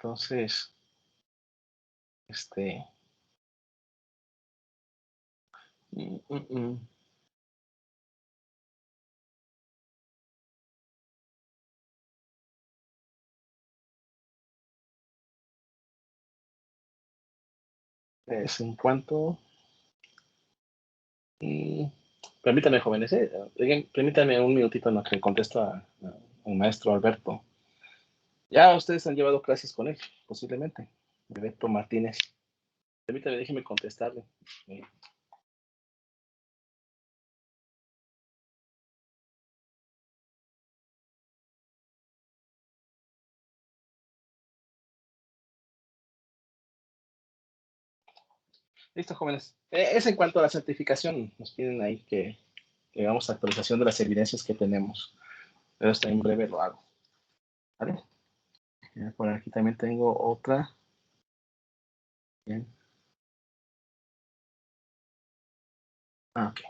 Entonces, es en cuanto... permítame, jóvenes, permítanme un minutito en lo que contesto al maestro Alberto. Ya ustedes han llevado clases con él, posiblemente. Alberto Martínez. Permítame, déjeme contestarle. Listo, jóvenes. Es en cuanto a la certificación. Nos piden ahí que hagamos actualización de las evidencias que tenemos. Pero esto en breve lo hago. ¿Vale? Por aquí también tengo otra. Bien. Ok.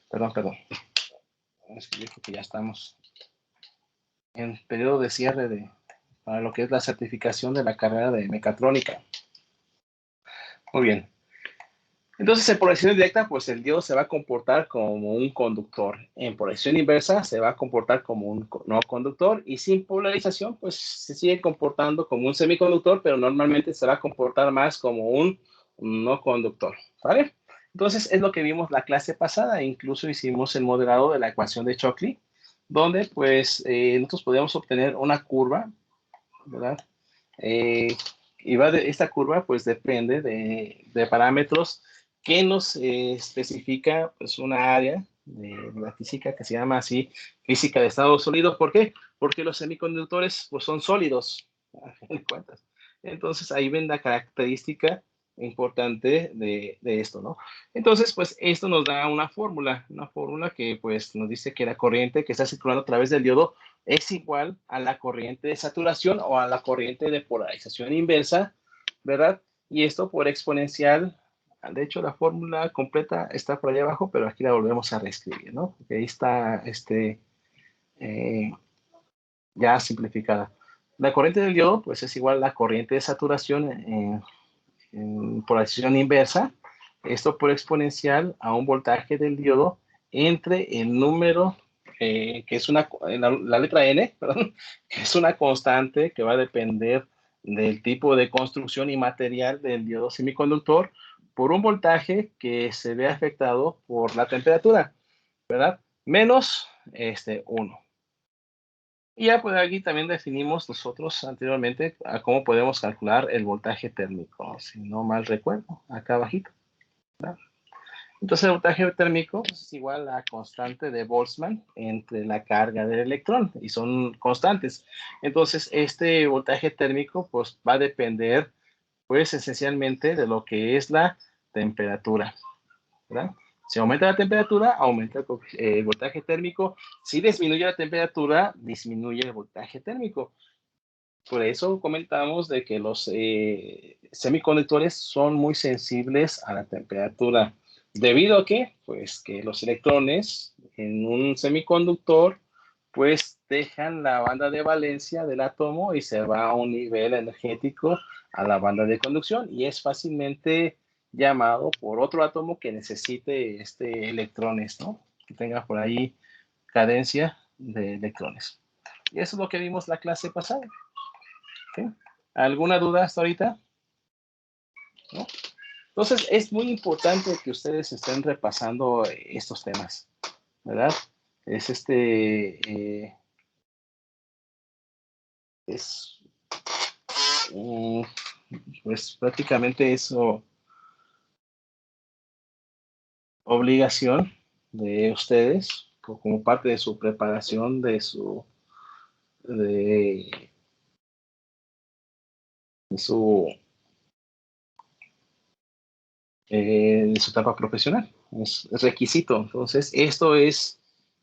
Perdón. Es que yo creo que ya estamos en periodo de cierre para lo que es la certificación de la carrera de mecatrónica. Muy bien. Entonces, en polaridad directa, pues el diodo se va a comportar como un conductor. En polarización inversa, se va a comportar como un no conductor. Y sin polarización, pues se sigue comportando como un semiconductor, pero normalmente se va a comportar más como un no conductor. ¿Vale? Entonces, es lo que vimos la clase pasada. Incluso hicimos el modelado de la ecuación de Shockley, donde pues nosotros podíamos obtener una curva, ¿verdad? Esta curva pues depende de parámetros que nos especifica pues una área de la física que se llama así física de estado sólido. ¿Por qué? Porque los semiconductores pues son sólidos, a fin de cuentas. Entonces ahí ven la característica importante de esto, ¿no? Entonces, pues esto nos da una fórmula que pues nos dice que la corriente que está circulando a través del diodo es igual a la corriente de saturación o a la corriente de polarización inversa, ¿verdad? Y esto por exponencial. De hecho, la fórmula completa está por allá abajo, pero aquí la volvemos a reescribir, ¿no? Porque ahí está ya simplificada. La corriente del diodo, pues es igual a la corriente de saturación en polarización inversa. Esto por exponencial a un voltaje del diodo entre el número, que es la letra N, perdón, que es una constante que va a depender del tipo de construcción y material del diodo semiconductor, por un voltaje que se ve afectado por la temperatura, ¿verdad? Menos 1. Y ya pues aquí también definimos nosotros anteriormente a cómo podemos calcular el voltaje térmico, si no mal recuerdo, acá abajito, ¿verdad? Entonces el voltaje térmico pues, es igual a la constante de Boltzmann entre la carga del electrón, y son constantes. Entonces este voltaje térmico pues va a depender pues esencialmente de lo que es la temperatura, ¿verdad? Si aumenta la temperatura, aumenta el voltaje térmico. Si disminuye la temperatura, disminuye el voltaje térmico. Por eso comentamos de que los semiconductores son muy sensibles a la temperatura. ¿Debido a qué? Pues que los electrones en un semiconductor pues dejan la banda de valencia del átomo y se va a un nivel energético a la banda de conducción y es fácilmente llamado por otro átomo que necesite electrones, ¿no? Que tenga por ahí cadencia de electrones. Y eso es lo que vimos la clase pasada. ¿Sí? ¿Alguna duda hasta ahorita? ¿No? Entonces, es muy importante que ustedes estén repasando estos temas, ¿verdad? Es es pues prácticamente eso obligación de ustedes como parte de su preparación de, de su etapa profesional. Es requisito. Entonces, esto es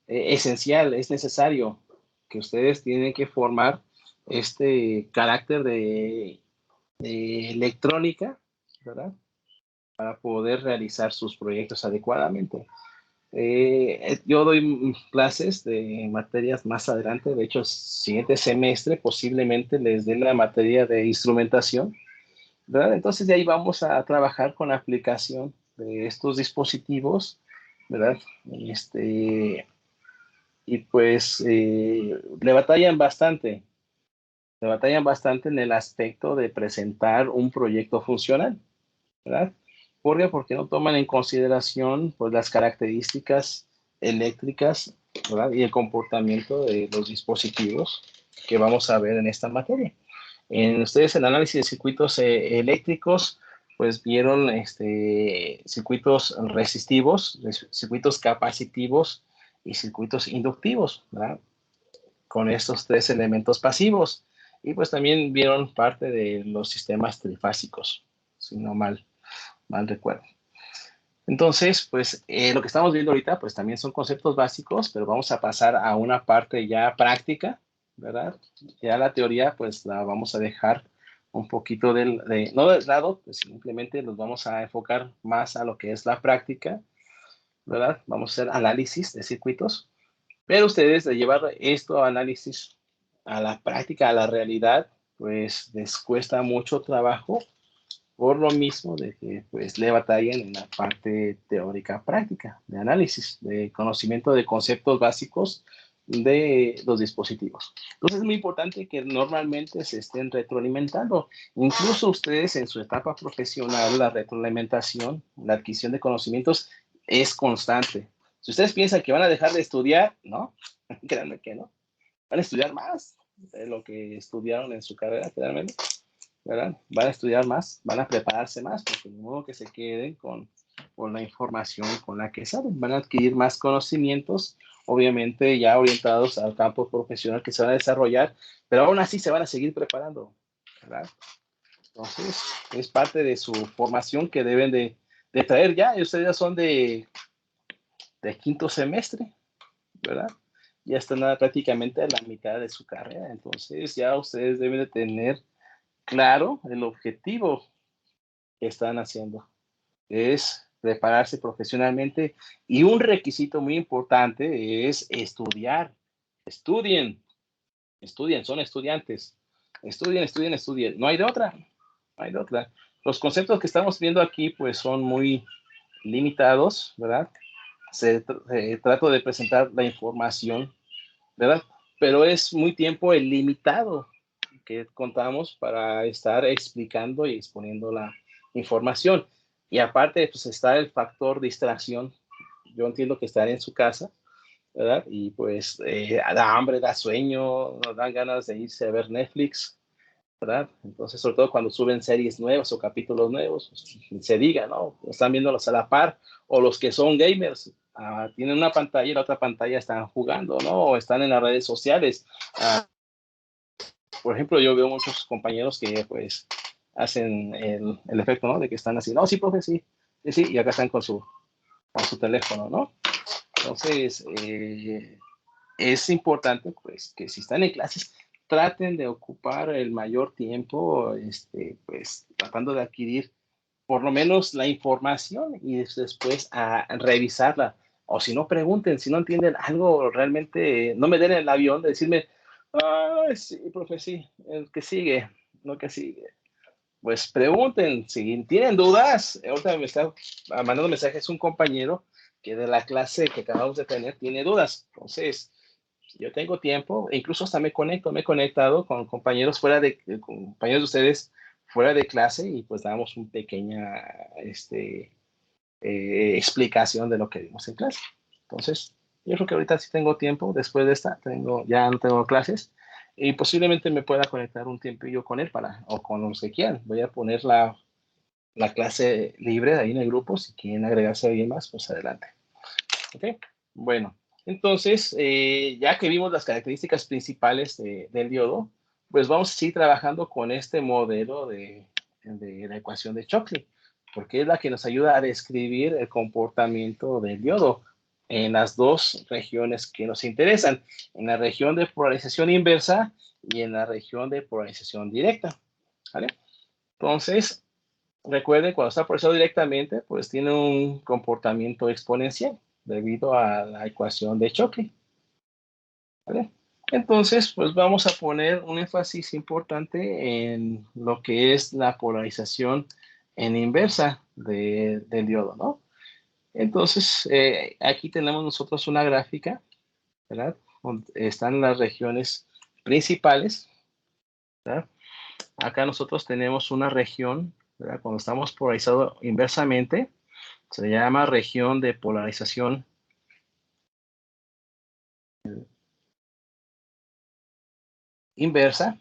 esencial, es necesario que ustedes tienen que formar este carácter de electrónica, ¿verdad? Para poder realizar sus proyectos adecuadamente. Yo doy clases de materias más adelante. De hecho, el siguiente semestre posiblemente les dé la materia de instrumentación, ¿verdad? Entonces de ahí vamos a trabajar con la aplicación de estos dispositivos, ¿verdad? Y pues le batallan bastante en el aspecto de presentar un proyecto funcional, ¿verdad? ¿Por qué? Porque no toman en consideración pues, las características eléctricas, ¿verdad? Y el comportamiento de los dispositivos que vamos a ver en esta materia. Ustedes en análisis de circuitos eléctricos, pues vieron circuitos resistivos, circuitos capacitivos y circuitos inductivos, ¿verdad? Con estos tres elementos pasivos. Y pues también vieron parte de los sistemas trifásicos, si no mal recuerdo. Entonces, pues lo que estamos viendo ahorita, pues también son conceptos básicos, pero vamos a pasar a una parte ya práctica, ¿verdad? Ya la teoría, pues la vamos a dejar un poquito no del lado, pues simplemente nos vamos a enfocar más a lo que es la práctica, ¿verdad? Vamos a hacer análisis de circuitos, pero ustedes de llevar esto a análisis a la práctica, a la realidad, pues les cuesta mucho trabajo por lo mismo de que pues le batallan en la parte teórica práctica, de análisis, de conocimiento de conceptos básicos de los dispositivos. Entonces es muy importante que normalmente se estén retroalimentando. Incluso ustedes en su etapa profesional, la retroalimentación, la adquisición de conocimientos es constante. Si ustedes piensan que van a dejar de estudiar, ¿no? Créanme que no. Van a estudiar más de lo que estudiaron en su carrera, créanme, ¿verdad? Van a estudiar más, van a prepararse más, porque de modo que se queden con la información con la que saben. Van a adquirir más conocimientos, obviamente ya orientados al campo profesional que se van a desarrollar, pero aún así se van a seguir preparando, ¿verdad? Entonces, es parte de su formación que deben de traer ya. Y ustedes ya son de quinto semestre, ¿verdad? Ya están prácticamente a la mitad de su carrera, entonces ya ustedes deben de tener claro el objetivo que están haciendo. Es prepararse profesionalmente y un requisito muy importante es estudiar. Estudien, son estudiantes. Estudien. No hay de otra, no hay de otra. Los conceptos que estamos viendo aquí pues son muy limitados, ¿verdad? Trato de presentar la información, ¿verdad? Pero es muy tiempo limitado que contamos para estar explicando y exponiendo la información. Y aparte, pues está el factor distracción. Yo entiendo que están en su casa, ¿verdad? Y pues da hambre, da sueño, nos dan ganas de irse a ver Netflix, ¿verdad? Entonces, sobre todo cuando suben series nuevas o capítulos nuevos, pues, se diga, ¿no? Están viéndolos a la par, o los que son gamers, tienen una pantalla y la otra pantalla están jugando, ¿no? O están en las redes sociales. Por ejemplo, yo veo muchos compañeros que pues hacen el efecto, ¿no? De que están así, no, sí, profe, sí, y acá están con su teléfono, ¿no? Entonces, es importante, pues, que si están en clases, traten de ocupar el mayor tiempo, pues, tratando de adquirir por lo menos la información y después a revisarla. O si no, pregunten, si no entienden algo, realmente no me den el avión de decirme, sí, profe, sí, el que sigue, no que sigue. Pues pregunten, si tienen dudas, ahorita me está mandando mensajes un compañero que de la clase que acabamos de tener tiene dudas. Entonces, yo tengo tiempo, e incluso hasta me he conectado con compañeros con compañeros de ustedes fuera de clase y pues damos una pequeña explicación de lo que vimos en clase. Entonces, yo creo que ahorita sí tengo tiempo, después de esta, ya no tengo clases y posiblemente me pueda conectar un tiempillo con él o con los que quieran. Voy a poner la clase libre ahí en el grupo, si quieren agregarse a alguien más, pues adelante. ¿Ok? Bueno, entonces, ya que vimos las características principales del diodo, pues vamos a seguir trabajando con este modelo de la ecuación de Shockley, porque es la que nos ayuda a describir el comportamiento del diodo en las dos regiones que nos interesan, en la región de polarización inversa y en la región de polarización directa. ¿Vale? Entonces, recuerden, cuando está polarizado directamente, pues tiene un comportamiento exponencial. debido a la ecuación de choque. ¿Vale? Entonces, pues vamos a poner un énfasis importante en lo que es la polarización en inversa del diodo, ¿no? Entonces, aquí tenemos nosotros una gráfica, ¿verdad? Donde están las regiones principales, ¿verdad? Acá nosotros tenemos una región, ¿verdad? Cuando estamos polarizados inversamente, se llama región de polarización inversa.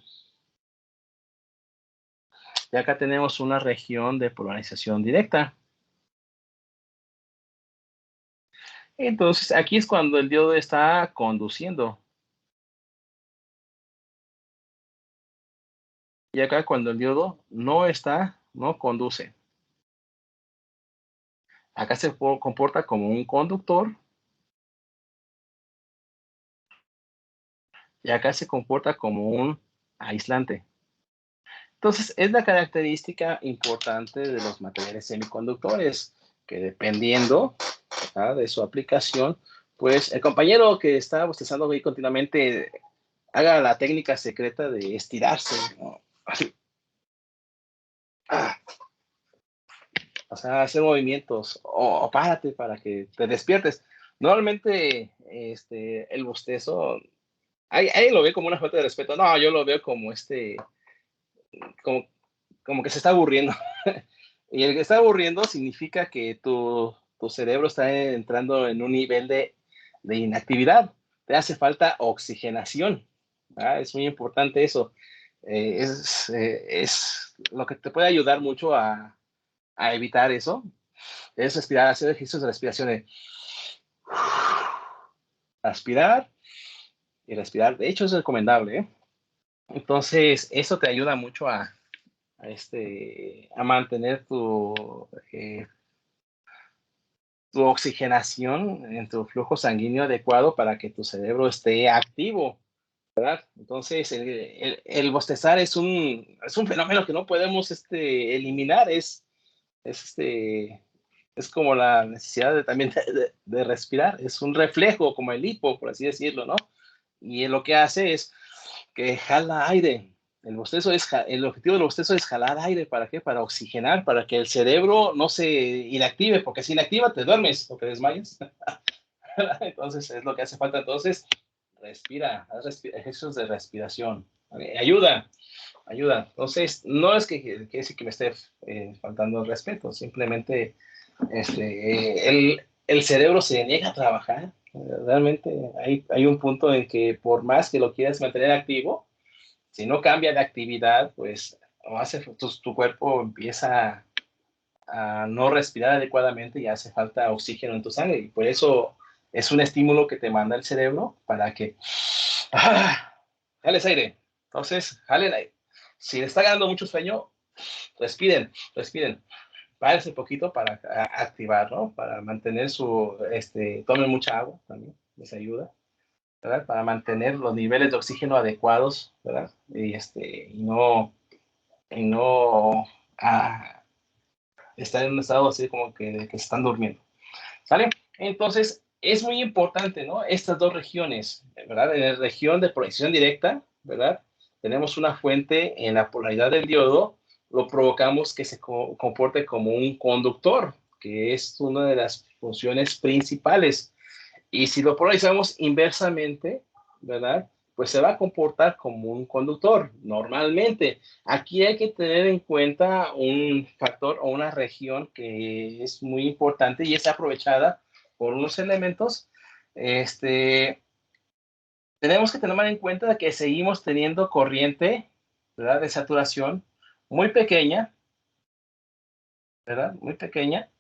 Y acá tenemos una región de polarización directa. Entonces, aquí es cuando el diodo está conduciendo. Y acá cuando el diodo no conduce. Acá se comporta como un conductor. Y acá se comporta como un aislante. Entonces, es la característica importante de los materiales semiconductores, que dependiendo, ¿verdad?, de su aplicación, pues el compañero que está bostezando ahí continuamente haga la técnica secreta de estirarse, ¿no? Así. Ah, o sea, hacer movimientos, o párate para que te despiertes. Normalmente, el bostezo, ahí lo ve como una falta de respeto. No, yo lo veo como como, como que se está aburriendo. Y el que está aburriendo significa que tu cerebro está entrando en un nivel de inactividad. Te hace falta oxigenación. ¿Ah? Es muy importante eso. Es lo que te puede ayudar mucho a evitar eso. Es respirar, hacer ejercicios de respiración. Aspirar y respirar. De hecho, es recomendable, ¿eh? Entonces, eso te ayuda mucho a mantener tu oxigenación en tu flujo sanguíneo adecuado para que tu cerebro esté activo, ¿verdad? Entonces, el bostezar es un fenómeno que no podemos eliminar, es como la necesidad también de respirar, es un reflejo, como el hipo, por así decirlo, ¿no? Y lo que hace es que jala aire. El objetivo del bostezo es jalar aire. ¿Para qué? Para oxigenar, para que el cerebro no se inactive, porque si inactiva te duermes o te desmayas. Entonces es lo que hace falta. Entonces, respira, haz ejercicios de respiración. ¿Vale? Ayuda. Entonces, no es que decir que me esté faltando el respeto, simplemente el cerebro se niega a trabajar. Realmente hay un punto en que por más que lo quieras mantener activo, si no cambia de actividad, pues tu cuerpo empieza a no respirar adecuadamente y hace falta oxígeno en tu sangre. Y por eso es un estímulo que te manda el cerebro para que jales aire. Entonces, jalen aire. Si le está ganando mucho sueño, respiren. Párense un poquito para activar, ¿no? Para mantener tomen mucha agua también, les ayuda. ¿Verdad? Para mantener los niveles de oxígeno adecuados, ¿verdad? Y no estar en un estado así como que están durmiendo. ¿Sale? Entonces, es muy importante, ¿no? Estas dos regiones, ¿verdad? En la región de proyección directa, ¿verdad? Tenemos una fuente en la polaridad del diodo, lo provocamos que se comporte como un conductor, que es una de las funciones principales. Y si lo polarizamos inversamente, ¿verdad? Pues se va a comportar como un conductor, normalmente. Aquí hay que tener en cuenta un factor o una región que es muy importante y es aprovechada por unos elementos. Tenemos que tener en cuenta que seguimos teniendo corriente, ¿verdad?, de saturación muy pequeña, ¿verdad? Muy pequeña,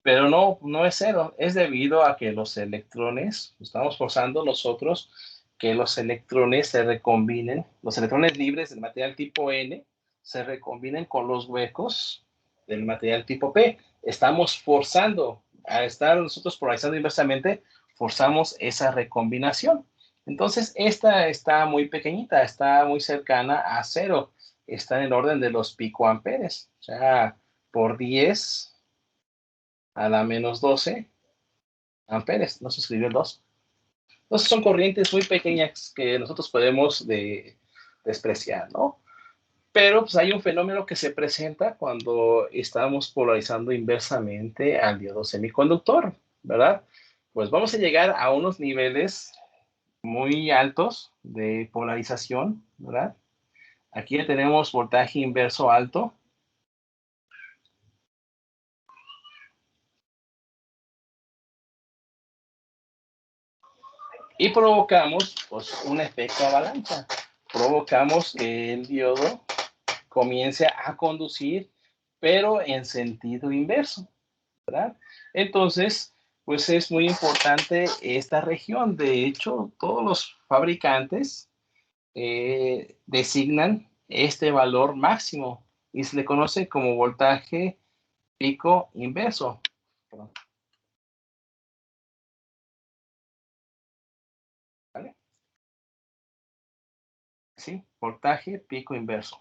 pero no es cero, es debido a que los electrones, estamos forzando nosotros que los electrones se recombinen, los electrones libres del material tipo N se recombinen con los huecos del material tipo P. Estamos forzando, a estar nosotros polarizando inversamente, forzamos esa recombinación. Entonces, esta está muy pequeñita, está muy cercana a cero, está en el orden de los picoamperes, o sea, por 10 a la -12 amperes, no se escribió el 2. Entonces son corrientes muy pequeñas que nosotros podemos despreciar, ¿no? Pero pues hay un fenómeno que se presenta cuando estamos polarizando inversamente al diodo semiconductor, ¿verdad? Pues vamos a llegar a unos niveles muy altos de polarización, ¿verdad? Aquí ya tenemos voltaje inverso alto. Y provocamos pues, un efecto avalancha. Provocamos que el diodo comience a conducir, pero en sentido inverso, ¿verdad? Entonces, pues es muy importante esta región. De hecho, todos los fabricantes designan este valor máximo y se le conoce como voltaje pico inverso. ¿Vale? Sí, voltaje pico inverso.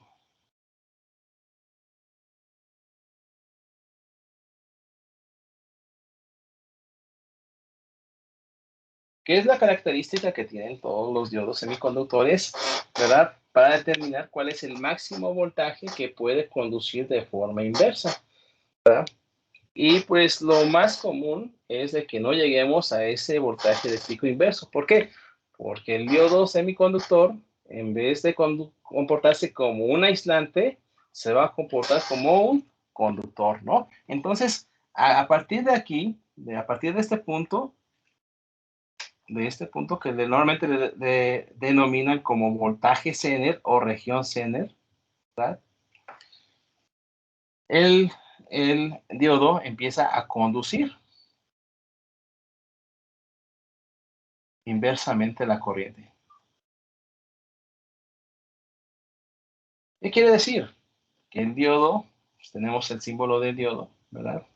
¿Qué es la característica que tienen todos los diodos semiconductores, ¿verdad? Para determinar cuál es el máximo voltaje que puede conducir de forma inversa, ¿verdad? Y pues lo más común es de que no lleguemos a ese voltaje de pico inverso. ¿Por qué? Porque el diodo semiconductor, en vez de comportarse como un aislante, se va a comportar como un conductor, ¿no? Entonces, a partir de aquí, a partir de este punto que normalmente denominan como voltaje Zener o región Zener, ¿verdad? El, el diodo empieza a conducir inversamente la corriente. ¿Qué quiere decir? Que el diodo, pues tenemos el símbolo del diodo, ¿verdad?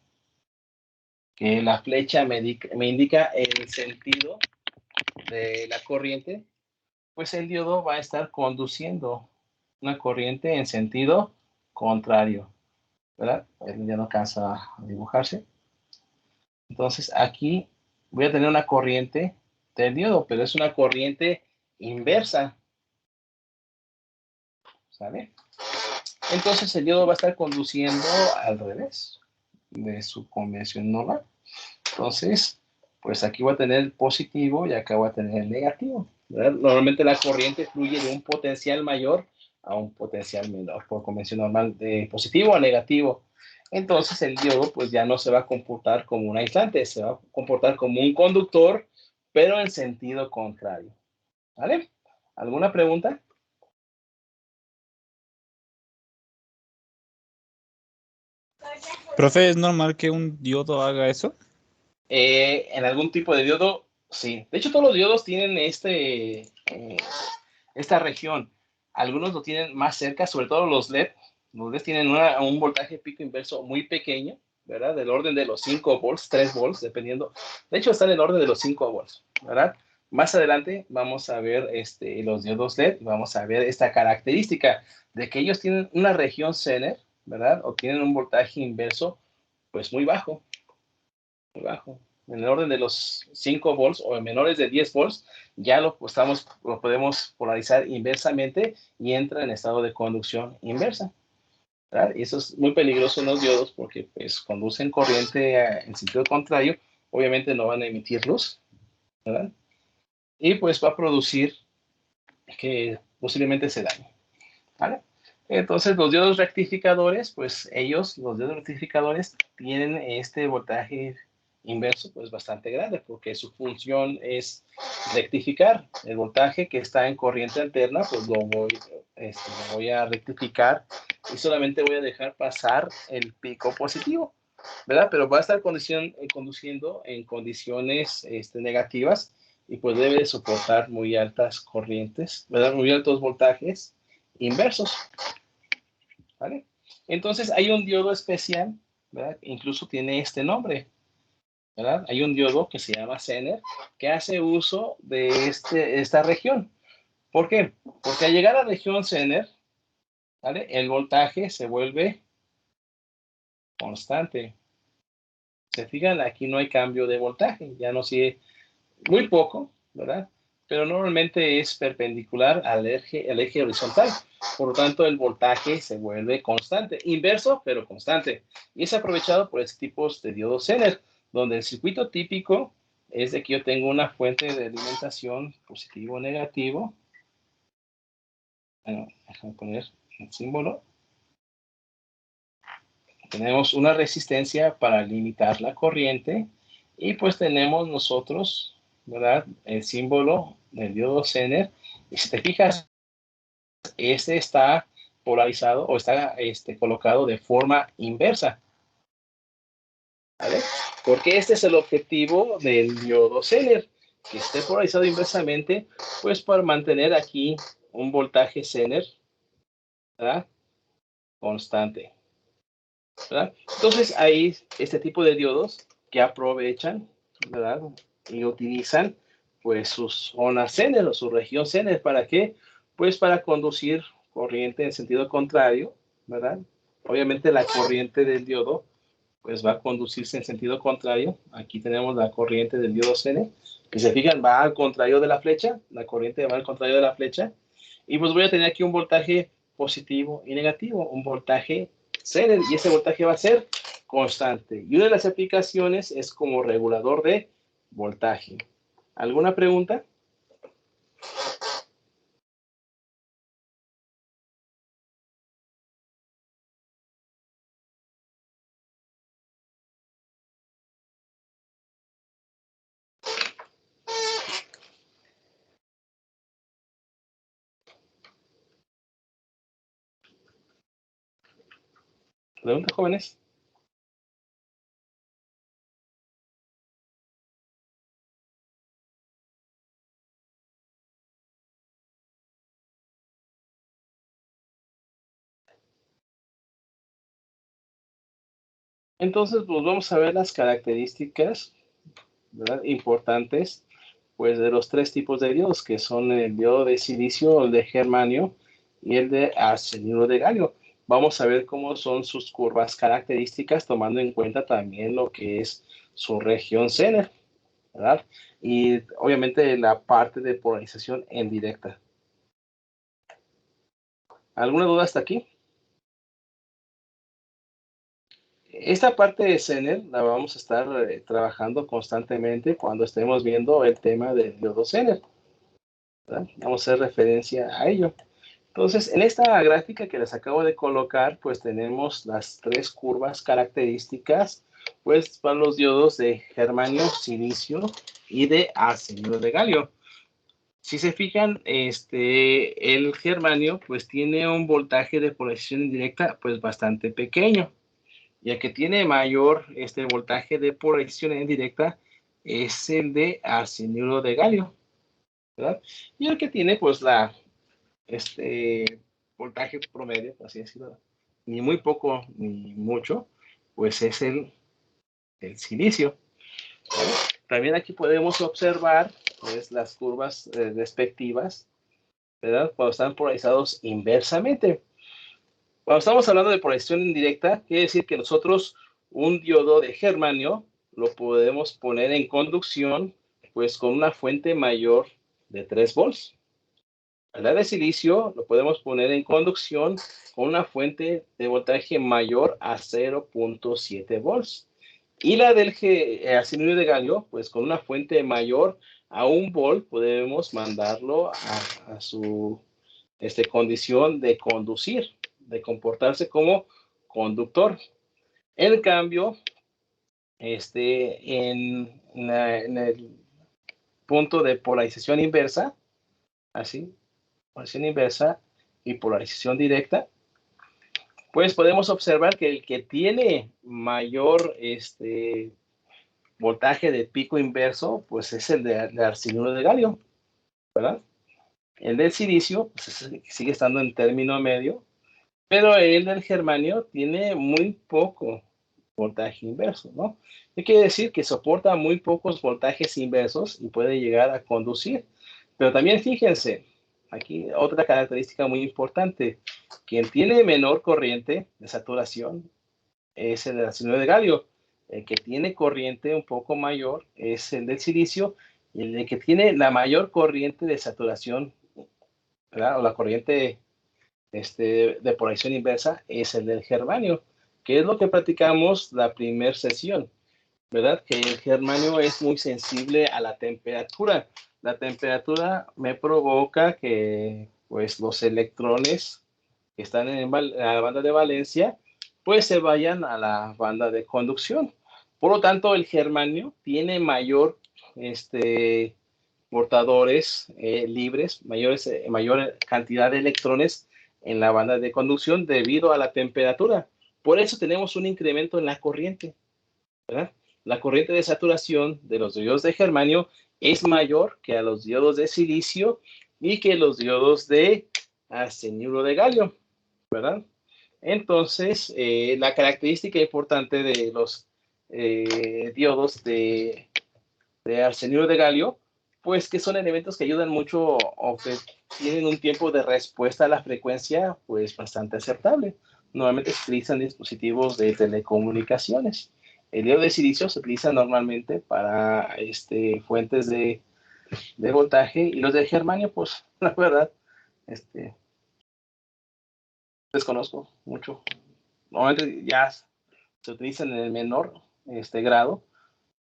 Que la flecha me indica el sentido de la corriente, pues el diodo va a estar conduciendo una corriente en sentido contrario, ¿verdad? Ya no alcanza a dibujarse. Entonces aquí voy a tener una corriente del diodo, pero es una corriente inversa, ¿sale? Entonces el diodo va a estar conduciendo al revés de su convención normal. Entonces, pues aquí voy a tener el positivo y acá voy a tener el negativo, ¿verdad? Normalmente la corriente fluye de un potencial mayor a un potencial menor, por convención normal, de positivo a negativo. Entonces el diodo pues ya no se va a comportar como un aislante, se va a comportar como un conductor, pero en sentido contrario. ¿Vale? ¿Alguna pregunta? Profe, ¿es normal que un diodo haga eso? En algún tipo de diodo, sí. De hecho, todos los diodos tienen esta región. Algunos lo tienen más cerca, sobre todo los LED. Los LED tienen un voltaje pico inverso muy pequeño, ¿verdad? Del orden de los 5 volts, 3 volts, dependiendo. De hecho, está en el orden de los 5 volts, ¿verdad? Más adelante vamos a ver los diodos LED y vamos a ver esta característica de que ellos tienen una región Zener, ¿verdad? O tienen un voltaje inverso, pues muy bajo, muy bajo. En el orden de los 5 volts o menores de 10 volts, ya lo podemos polarizar inversamente y entra en estado de conducción inversa, ¿verdad? Y eso es muy peligroso en los diodos porque pues conducen corriente en sentido contrario, obviamente no van a emitir luz, ¿verdad? Y pues va a producir que posiblemente se dañe, ¿vale? Entonces los diodos rectificadores, pues los diodos rectificadores tienen este voltaje inverso pues bastante grande porque su función es rectificar el voltaje que está en corriente alterna, pues lo voy a rectificar y solamente voy a dejar pasar el pico positivo, ¿verdad? Pero va a estar conduciendo en condiciones negativas y pues debe soportar muy altas corrientes, ¿verdad? Muy altos voltajes inversos, ¿vale? Entonces hay un diodo especial, ¿verdad? Incluso tiene este nombre, ¿verdad? Hay un diodo que se llama Zener que hace uso de esta región. ¿Por qué? Porque al llegar a la región Zener, ¿vale? El voltaje se vuelve constante, Se fijan, aquí no hay cambio de voltaje, ya no sigue muy poco, ¿verdad? Pero normalmente es perpendicular al eje horizontal. Por lo tanto, el voltaje se vuelve constante, inverso, pero constante. Y es aprovechado por estos tipos de diodos Zener, donde el circuito típico es de que yo tengo una fuente de alimentación positivo o negativo. Bueno, déjame poner el símbolo. Tenemos una resistencia para limitar la corriente y pues tenemos nosotros, ¿verdad? El símbolo del diodo Zener. Y si te fijas, este está polarizado o está colocado de forma inversa, ¿vale? Porque este es el objetivo del diodo Zener, que esté polarizado inversamente, pues para mantener aquí un voltaje Zener, ¿verdad? Constante, ¿verdad? Entonces hay este tipo de diodos que aprovechan, ¿verdad? Y utilizan pues sus zonas Zener o su región Zener. ¿Para qué? Pues para conducir corriente en sentido contrario, ¿verdad? Obviamente la corriente del diodo pues va a conducirse en sentido contrario. Aquí tenemos la corriente del diodo Zener. Que se fijan, va al contrario de la flecha, la corriente va al contrario de la flecha. Y pues voy a tener aquí un voltaje positivo y negativo, un voltaje Zener, y ese voltaje va a ser constante. Y una de las aplicaciones es como regulador de voltaje. ¿Alguna pregunta? ¿Preguntas, jóvenes? Entonces, pues vamos a ver las características, ¿verdad? Importantes, pues de los tres tipos de diodos, que son el diodo de silicio, el de germanio y el de arsenuro de galio. Vamos a ver cómo son sus curvas características, tomando en cuenta también lo que es su región Zener, ¿verdad? Y obviamente la parte de polarización en directa. ¿Alguna duda hasta aquí? Esta parte de Zener la vamos a estar trabajando constantemente cuando estemos viendo el tema del diodo Zener, ¿verdad? Vamos a hacer referencia a ello. Entonces, en esta gráfica que les acabo de colocar, pues tenemos las tres curvas características, pues para los diodos de germanio, silicio y de arsenuro de galio. Si se fijan, el germanio pues tiene un voltaje de polarización indirecta pues bastante pequeño. Y el que tiene mayor voltaje de polarización indirecta es el de arsenuro de galio, ¿verdad? Y el que tiene pues voltaje promedio, por así decirlo, ni muy poco ni mucho, pues es el silicio, ¿vale? También aquí podemos observar pues, las curvas respectivas, ¿verdad? Cuando están polarizados inversamente. Cuando estamos hablando de polarización indirecta, quiere decir que nosotros un diodo de germanio lo podemos poner en conducción pues con una fuente mayor de 3 volts. La de silicio lo podemos poner en conducción con una fuente de voltaje mayor a 0.7 volts. Y la del arsenuro de galio, pues con una fuente mayor a 1 volt, podemos mandarlo a su condición de conducir, de comportarse como conductor. En cambio, en el punto de polarización inversa, así, polarización inversa y polarización directa, pues podemos observar que el que tiene mayor voltaje de pico inverso, pues es el de arsenuro de galio, ¿verdad? El del silicio pues sigue estando en término medio, pero el del germanio tiene muy poco voltaje inverso, ¿no? ¿Qué quiere decir? Que soporta muy pocos voltajes inversos y puede llegar a conducir. Pero también fíjense, aquí otra característica muy importante, quien tiene menor corriente de saturación es el arsenuro de galio. el que tiene corriente un poco mayor es el del silicio, y el que tiene la mayor corriente de saturación, ¿verdad? O la corriente de polarización inversa es el del germanio, que es lo que practicamos la primera sesión, ¿verdad? Que el germanio es muy sensible a la temperatura. La temperatura me provoca que pues los electrones que están en la banda de valencia pues se vayan a la banda de conducción. Por lo tanto, el germanio tiene mayor portadores libres, mayor cantidad de electrones en la banda de conducción debido a la temperatura. Por eso tenemos un incremento en la corriente, ¿verdad? La corriente de saturación de los diodos de germanio es mayor que a los diodos de silicio y que los diodos de arseniuro de galio, ¿verdad? Entonces, la característica importante de los diodos de arseniuro de galio, pues que son elementos que ayudan mucho o que tienen un tiempo de respuesta a la frecuencia pues bastante aceptable. Normalmente se utilizan dispositivos de telecomunicaciones. El diodo de silicio se utiliza normalmente para fuentes de voltaje, y los de germanio, pues la verdad, desconozco mucho. Normalmente ya se utilizan en el menor grado,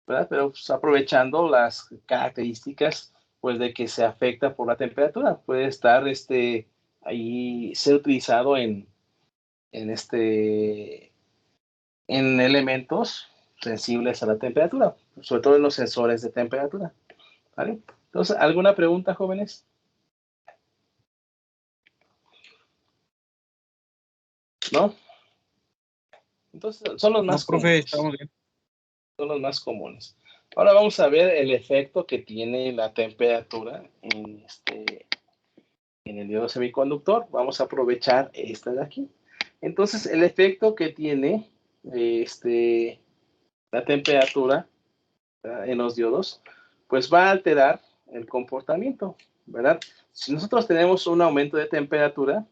¿verdad? Pero pues, aprovechando las características pues de que se afecta por la temperatura, puede estar ahí ser utilizado en elementos sensibles a la temperatura, sobre todo en los sensores de temperatura, ¿vale? Entonces, ¿alguna pregunta, jóvenes? ¿No? Entonces, son los No, más profe, comunes. estamos bien. Son los más comunes. Ahora vamos a ver el efecto que tiene la temperatura en el diodo semiconductor. Vamos a aprovechar esta de aquí. Entonces, el efecto que tiene la temperatura, ¿verdad?, en los diodos, pues va a alterar el comportamiento, ¿verdad? Si nosotros tenemos un aumento de temperatura,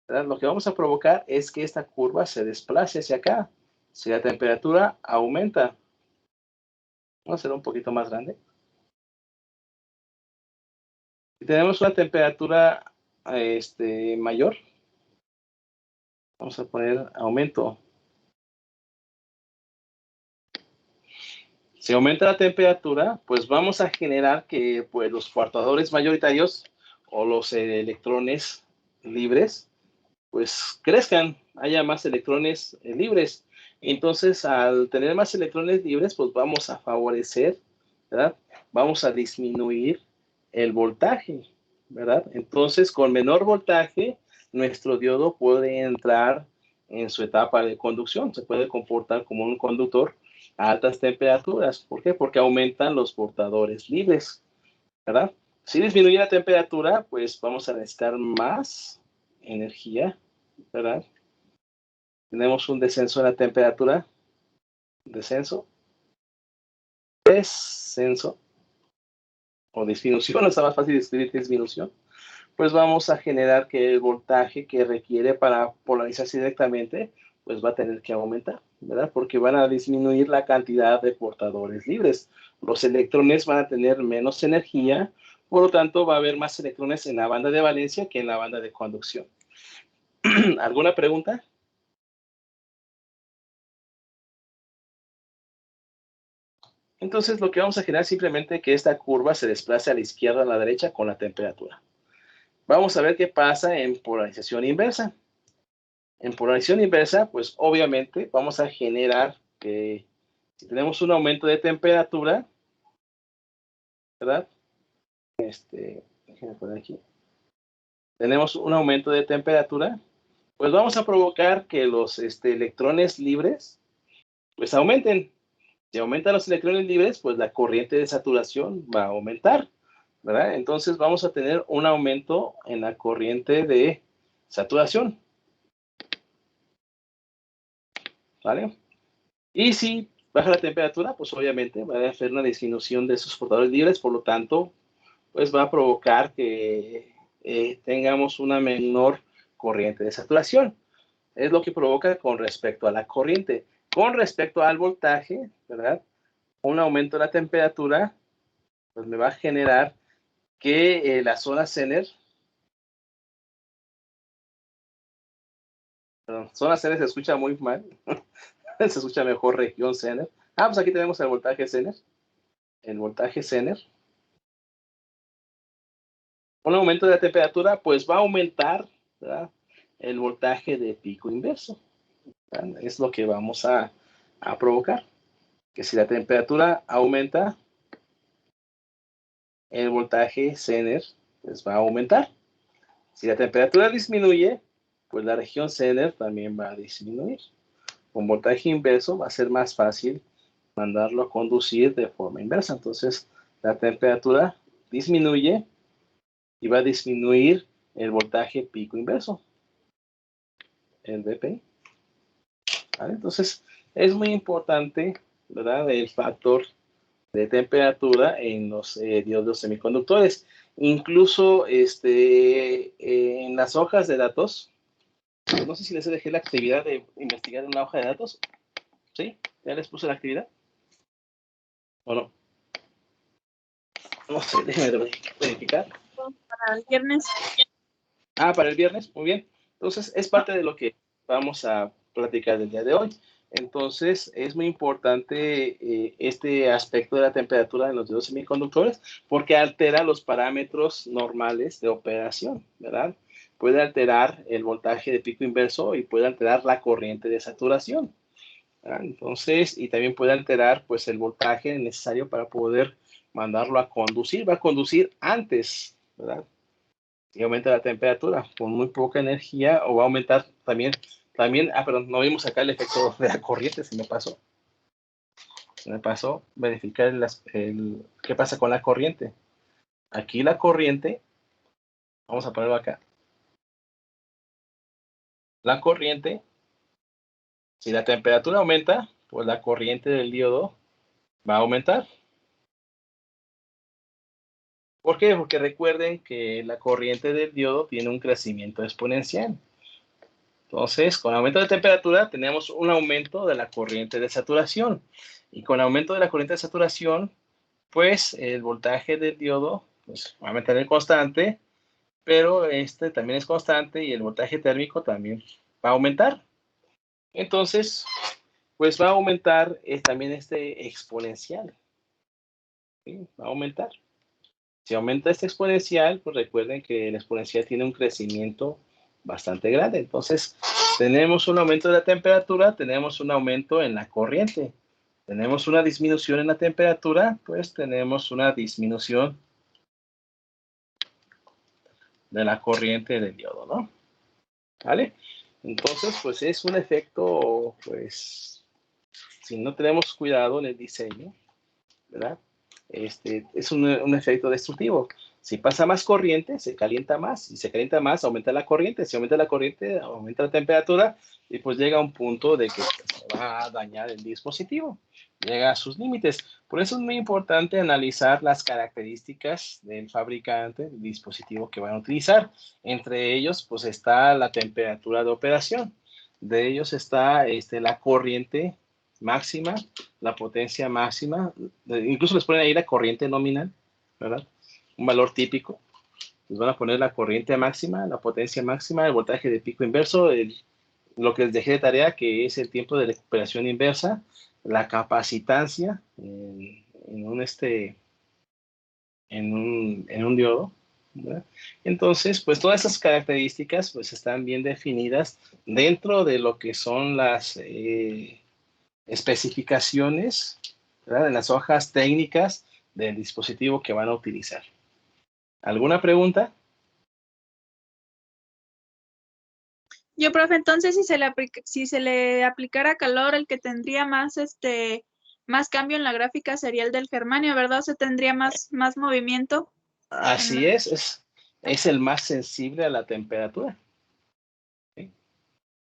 ¿verdad?, lo que vamos a provocar es que esta curva se desplace hacia acá. Si la temperatura aumenta, vamos a hacer un poquito más grande. Si tenemos una temperatura mayor, vamos a poner aumento. Si aumenta la temperatura, pues vamos a generar que pues, los portadores mayoritarios o los electrones libres, pues crezcan, haya más electrones libres. Entonces, al tener más electrones libres, pues vamos a favorecer, ¿verdad? Vamos a disminuir el voltaje, ¿verdad? Entonces, con menor voltaje, nuestro diodo puede entrar en su etapa de conducción, se puede comportar como un conductor a altas temperaturas. ¿Por qué? Porque aumentan los portadores libres, ¿verdad? Si disminuye la temperatura, pues vamos a necesitar más energía, ¿verdad? Tenemos un descenso de la temperatura, descenso, descenso, o disminución, no está más fácil de escribir que disminución. Pues vamos a generar que el voltaje que requiere para polarizarse directamente, pues va a tener que aumentar, ¿verdad? Porque van a disminuir la cantidad de portadores libres. Los electrones van a tener menos energía, por lo tanto va a haber más electrones en la banda de valencia que en la banda de conducción. ¿Alguna pregunta? Entonces lo que vamos a generar es simplemente que esta curva se desplace a la izquierda o a la derecha con la temperatura. Vamos a ver qué pasa en polarización inversa. En polarización inversa, pues obviamente vamos a generar que si tenemos un aumento de temperatura, ¿verdad? Déjenme poner aquí. Tenemos un aumento de temperatura, pues vamos a provocar que los electrones libres, pues aumenten. Si aumentan los electrones libres, pues la corriente de saturación va a aumentar, ¿verdad? Entonces vamos a tener un aumento en la corriente de saturación, ¿vale? Y si baja la temperatura, pues obviamente va a haber una disminución de esos portadores libres, por lo tanto, pues va a provocar que tengamos una menor corriente de saturación. Es lo que provoca con respecto a la corriente. Con respecto al voltaje, ¿verdad? Un aumento de la temperatura, pues me va a generar que la zona Zener, perdón, zona Zener se escucha muy mal, se escucha mejor región Zener. Pues aquí tenemos el voltaje Zener. El voltaje Zener. Un aumento de la temperatura, pues va a aumentar, ¿verdad?, el voltaje de pico inverso. ¿Verdad? Es lo que vamos a provocar. Que si la temperatura aumenta, el voltaje Zener pues va a aumentar. Si la temperatura disminuye, pues la región Zener también va a disminuir. Con voltaje inverso va a ser más fácil mandarlo a conducir de forma inversa. Entonces, la temperatura disminuye y va a disminuir el voltaje pico inverso, el dpi. ¿Vale? Entonces, es muy importante, ¿verdad?, el factor de temperatura en los diodos semiconductores. Incluso en las hojas de datos, no sé si les dejé la actividad de investigar en una hoja de datos. ¿Sí? ¿Ya les puse la actividad? ¿O no? No sé, déjenme verificar. Para el viernes. Para el viernes, muy bien. Entonces, es parte de lo que vamos a platicar el día de hoy. Entonces, es muy importante este aspecto de la temperatura en los diodos semiconductores porque altera los parámetros normales de operación, ¿verdad? Puede alterar el voltaje de pico inverso y puede alterar la corriente de saturación, ¿verdad? Entonces, y también puede alterar, pues, el voltaje necesario para poder mandarlo a conducir. Va a conducir antes, ¿verdad? Y aumenta la temperatura con muy poca energía, o va a aumentar también, perdón, no vimos acá el efecto de la corriente, se me pasó verificar qué pasa con la corriente. Aquí la corriente, vamos a ponerlo acá. La corriente, si la temperatura aumenta, pues la corriente del diodo va a aumentar. ¿Por qué? Porque recuerden que la corriente del diodo tiene un crecimiento exponencial. Entonces, con aumento de temperatura tenemos un aumento de la corriente de saturación. Y con aumento de la corriente de saturación, pues el voltaje del diodo pues, va a mantener constante, pero este también es constante y el voltaje térmico también va a aumentar. Entonces, pues va a aumentar también este exponencial. ¿Sí? Va a aumentar. Si aumenta este exponencial, pues recuerden que el exponencial tiene un crecimiento bastante grande. Entonces, tenemos un aumento de la temperatura, tenemos un aumento en la corriente. Tenemos una disminución en la temperatura, pues tenemos una disminución de la corriente del diodo, ¿no? ¿Vale? Entonces, pues es un efecto, pues, si no tenemos cuidado en el diseño, ¿verdad? Es un efecto destructivo. Si pasa más corriente, se calienta más. Si se calienta más, aumenta la corriente. Si aumenta la corriente, aumenta la temperatura. Y pues llega a un punto de que se va a dañar el dispositivo. Llega a sus límites. Por eso es muy importante analizar las características del fabricante, del dispositivo que van a utilizar. Entre ellos, pues está la temperatura de operación. De ellos está la corriente máxima, la potencia máxima, incluso les ponen ahí la corriente nominal, ¿verdad? Un valor típico. Les van a poner la corriente máxima, la potencia máxima, el voltaje de pico inverso, lo que les dejé de tarea, que es el tiempo de recuperación inversa, la capacitancia en un diodo, ¿verdad? Entonces, pues todas esas características pues están bien definidas dentro de lo que son las especificaciones, ¿verdad?, en las hojas técnicas del dispositivo que van a utilizar. ¿Alguna pregunta? Yo, profe, entonces si se le aplicara calor, el que tendría más cambio en la gráfica sería el del germanio, ¿verdad? O sea, tendría más movimiento. Así es el más sensible a la temperatura. ¿Sí?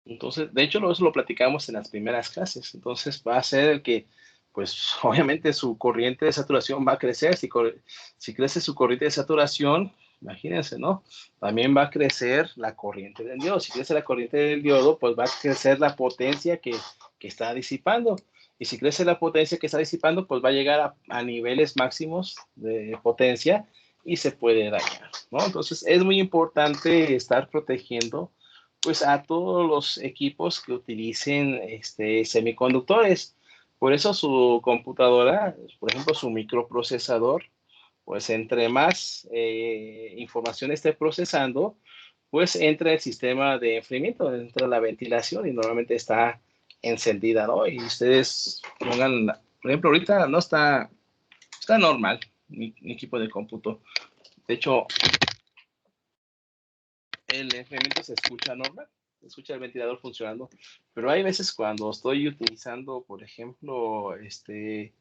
Entonces, de hecho, eso lo platicamos en las primeras clases. Entonces, va a ser el que, pues, obviamente su corriente de saturación va a crecer. Si crece su corriente de saturación, imagínense, ¿no? También va a crecer la corriente del diodo. Si crece la corriente del diodo, pues va a crecer la potencia que que está disipando. Y si crece la potencia que está disipando, pues va a llegar a niveles máximos de potencia y se puede dañar, ¿no? Entonces es muy importante estar protegiendo pues a todos los equipos que utilicen semiconductores. Por eso su computadora, por ejemplo, su microprocesador, pues entre más información esté procesando, pues entra el sistema de enfriamiento, entra la ventilación y normalmente está encendida, ¿no? Y ustedes pongan, por ejemplo, ahorita no está normal mi equipo de cómputo. De hecho, el enfriamiento se escucha normal, se escucha el ventilador funcionando, pero hay veces cuando estoy utilizando, por ejemplo, estoy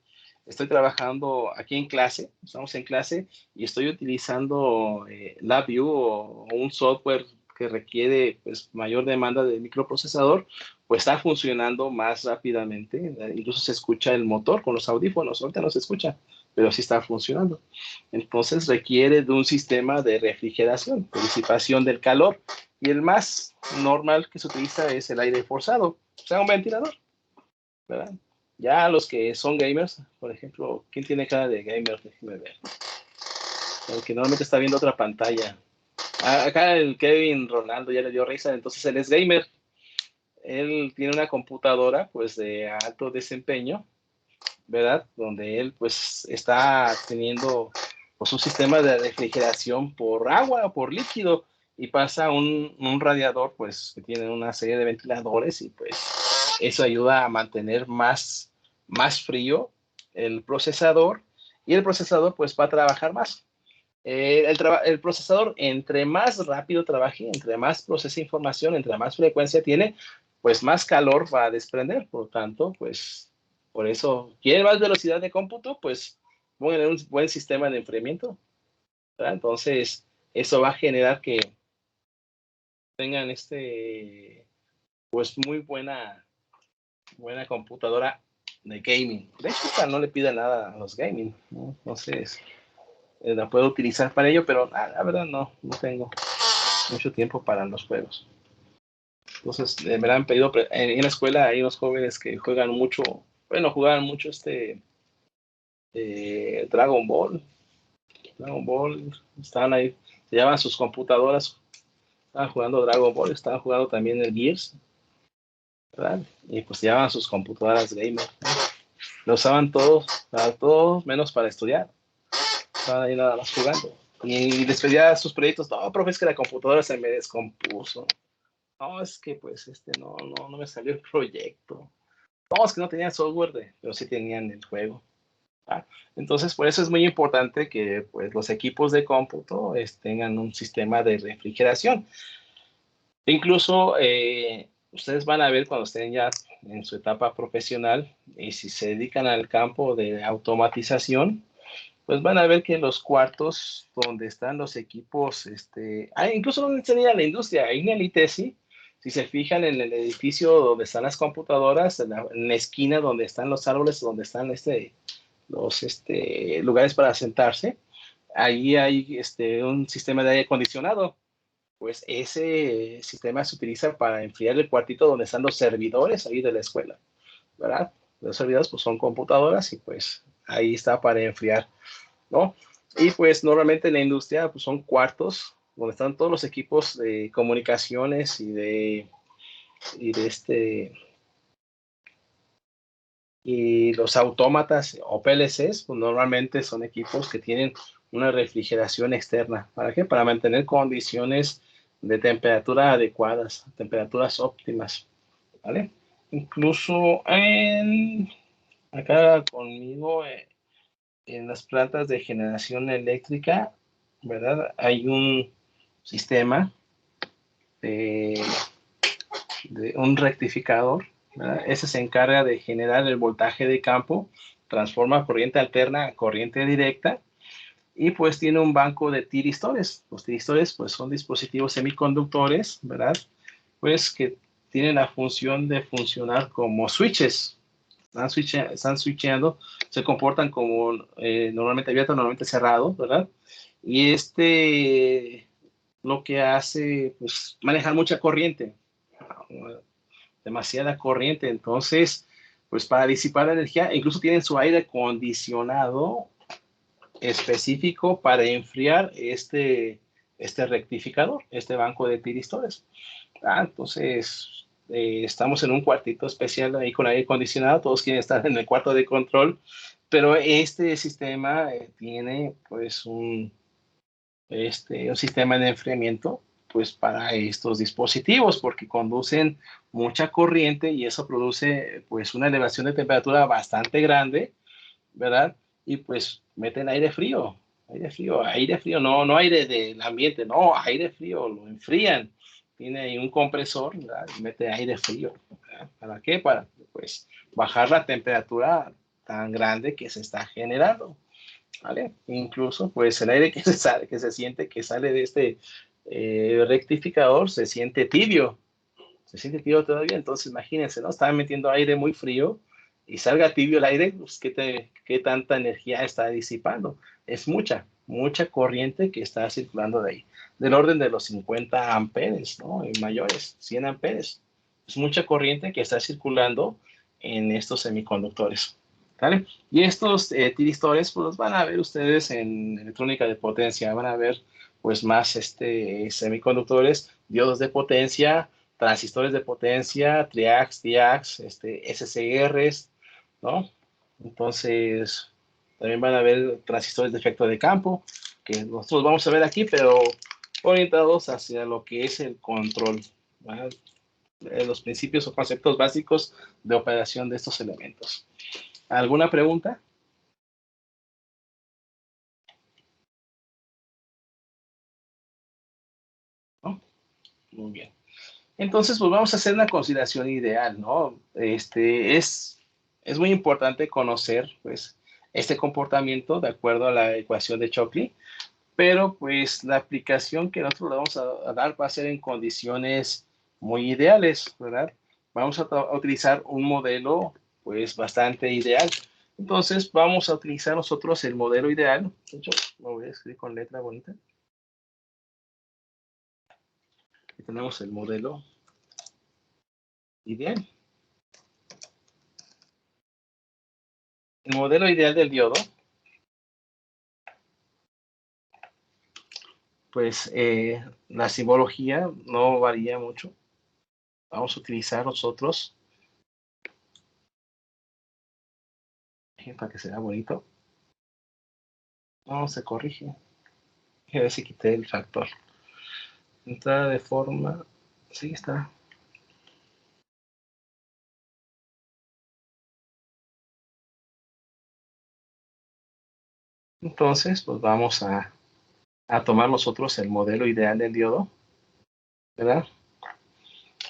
trabajando aquí en clase, estamos en clase y estoy utilizando LabVIEW o un software que requiere pues, mayor demanda de microprocesador, pues está funcionando más rápidamente. Incluso se escucha el motor con los audífonos, ahorita no se escucha, pero sí está funcionando. Entonces requiere de un sistema de refrigeración, de disipación del calor. Y el más normal que se utiliza es el aire forzado, o sea, un ventilador, ¿verdad? Ya los que son gamers, por ejemplo, ¿quién tiene cara de gamer? Déjeme ver. El que normalmente está viendo otra pantalla. Acá el Kevin Ronaldo ya le dio risa, entonces él es gamer. Él tiene una computadora pues de alto desempeño, ¿verdad? Donde él pues está teniendo pues un sistema de refrigeración por agua o por líquido y pasa un radiador pues que tiene una serie de ventiladores y pues eso ayuda a mantener más frío el procesador y el procesador pues va a trabajar más. El procesador, entre más rápido trabaje, entre más procese información, entre más frecuencia tiene, pues más calor va a desprender. Por lo tanto, pues, por eso, ¿quieren más velocidad de cómputo? Pues, pongan un buen sistema de enfriamiento, ¿verdad? Entonces, eso va a generar que tengan pues, muy buena computadora de gaming. De hecho, no le pida nada a los gaming, ¿no? Entonces, la puedo utilizar para ello, pero la verdad no tengo mucho tiempo para los juegos. Entonces, me la han pedido, en la escuela hay unos jóvenes que juegan mucho, jugaban mucho Dragon Ball, estaban ahí, se llevaban sus computadoras, estaban jugando Dragon Ball, estaban jugando también el Gears, ¿verdad? Y pues llevaban sus computadoras gamer, ¿no? Lo usaban todos, para todos menos para estudiar, estaban ahí nada más jugando. Y les pedía sus proyectos, no, profe, es que la computadora se me descompuso. No, es que pues no me salió el proyecto. No, es que no tenían software, pero sí tenían el juego. ¿Ah? Entonces, por eso es muy importante que pues, los equipos de cómputo tengan un sistema de refrigeración. Incluso ustedes van a ver cuando estén ya en su etapa profesional y si se dedican al campo de automatización, pues van a ver que los cuartos donde están los equipos, incluso donde enseña la industria, ahí en el ITESI, si se fijan en el edificio donde están las computadoras, en la esquina donde están los árboles, donde están los lugares para sentarse, ahí hay un sistema de aire acondicionado. Pues ese sistema se utiliza para enfriar el cuartito donde están los servidores ahí de la escuela, ¿verdad? Los servidores pues son computadoras y pues ahí está para enfriar, ¿no? Y pues normalmente en la industria pues son cuartos donde están todos los equipos de comunicaciones y los autómatas o PLCs, pues normalmente son equipos que tienen una refrigeración externa. ¿Para qué? Para mantener condiciones de temperatura adecuadas, temperaturas óptimas, ¿vale? Incluso acá conmigo en las plantas de generación eléctrica, ¿verdad? Hay un sistema de un rectificador, ¿verdad? Ese se encarga de generar el voltaje de campo, transforma corriente alterna a corriente directa y pues tiene un banco de tiristores. Los tiristores pues son dispositivos semiconductores, ¿verdad? Pues que tienen la función de funcionar como switches. Están switcheando, se comportan como normalmente abierto, normalmente cerrado, ¿verdad? Y lo que hace, pues, manejar mucha corriente. demasiada corriente. Entonces, pues para disipar la energía, incluso tienen su aire acondicionado específico para enfriar este rectificador, este banco de tiristores. Entonces, estamos en un cuartito especial ahí con aire acondicionado, todos quieren estar en el cuarto de control, pero este sistema tiene pues un sistema de enfriamiento pues para estos dispositivos porque conducen mucha corriente y eso produce pues una elevación de temperatura bastante grande, ¿verdad? Y pues meten aire frío, no aire del ambiente, no, aire frío, lo enfrían. Tiene ahí un compresor, ¿verdad? Y mete aire frío, ¿verdad? ¿Para qué? Para pues bajar la temperatura tan grande que se está generando, ¿vale? Incluso pues el aire que se siente que sale de este rectificador se siente tibio todavía. Entonces imagínense, ¿no? Están metiendo aire muy frío y salga tibio el aire, pues ¿qué tanta energía está disipando? Es mucha corriente que está circulando de ahí, del orden de los 50 amperes, ¿no? Y mayores, 100 amperes. Es mucha corriente que está circulando en estos semiconductores, ¿vale? Y estos tiristores, pues los van a ver ustedes en electrónica de potencia, van a ver pues más semiconductores, diodos de potencia, transistores de potencia, triacs, diacs, SCRs, ¿no? Entonces, también van a haber transistores de efecto de campo, que nosotros vamos a ver aquí, pero orientados hacia lo que es el control, ¿verdad? Los principios o conceptos básicos de operación de estos elementos. ¿Alguna pregunta? ¿No? Muy bien. Entonces, pues vamos a hacer una consideración ideal, ¿no? Es muy importante conocer, pues, este comportamiento de acuerdo a la ecuación de Shockley, pero, pues, la aplicación que nosotros le vamos a dar va a ser en condiciones muy ideales, ¿verdad? Vamos a utilizar un modelo, pues, bastante ideal. Entonces, vamos a utilizar nosotros el modelo ideal. De hecho, lo voy a escribir con letra bonita. Aquí tenemos el modelo ideal. El modelo ideal del diodo, pues la simbología no varía mucho. Vamos a utilizar nosotros, para que sea bonito. No, se corrige. A ver si quité el factor. Entrada de forma, sí está. Entonces, pues vamos a tomar nosotros el modelo ideal del diodo, ¿verdad?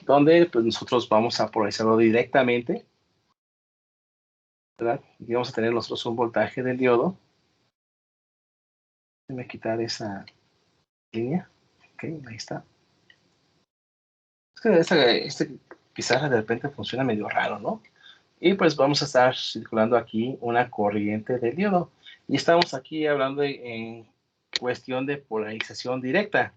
Donde pues nosotros vamos a polarizarlo directamente, ¿verdad? Y vamos a tener nosotros un voltaje del diodo. Déjame quitar esa línea. Ok, ahí está. Es que esta pizarra de repente funciona medio raro, ¿no? Y pues vamos a estar circulando aquí una corriente del diodo. Y estamos aquí hablando en cuestión de polarización directa.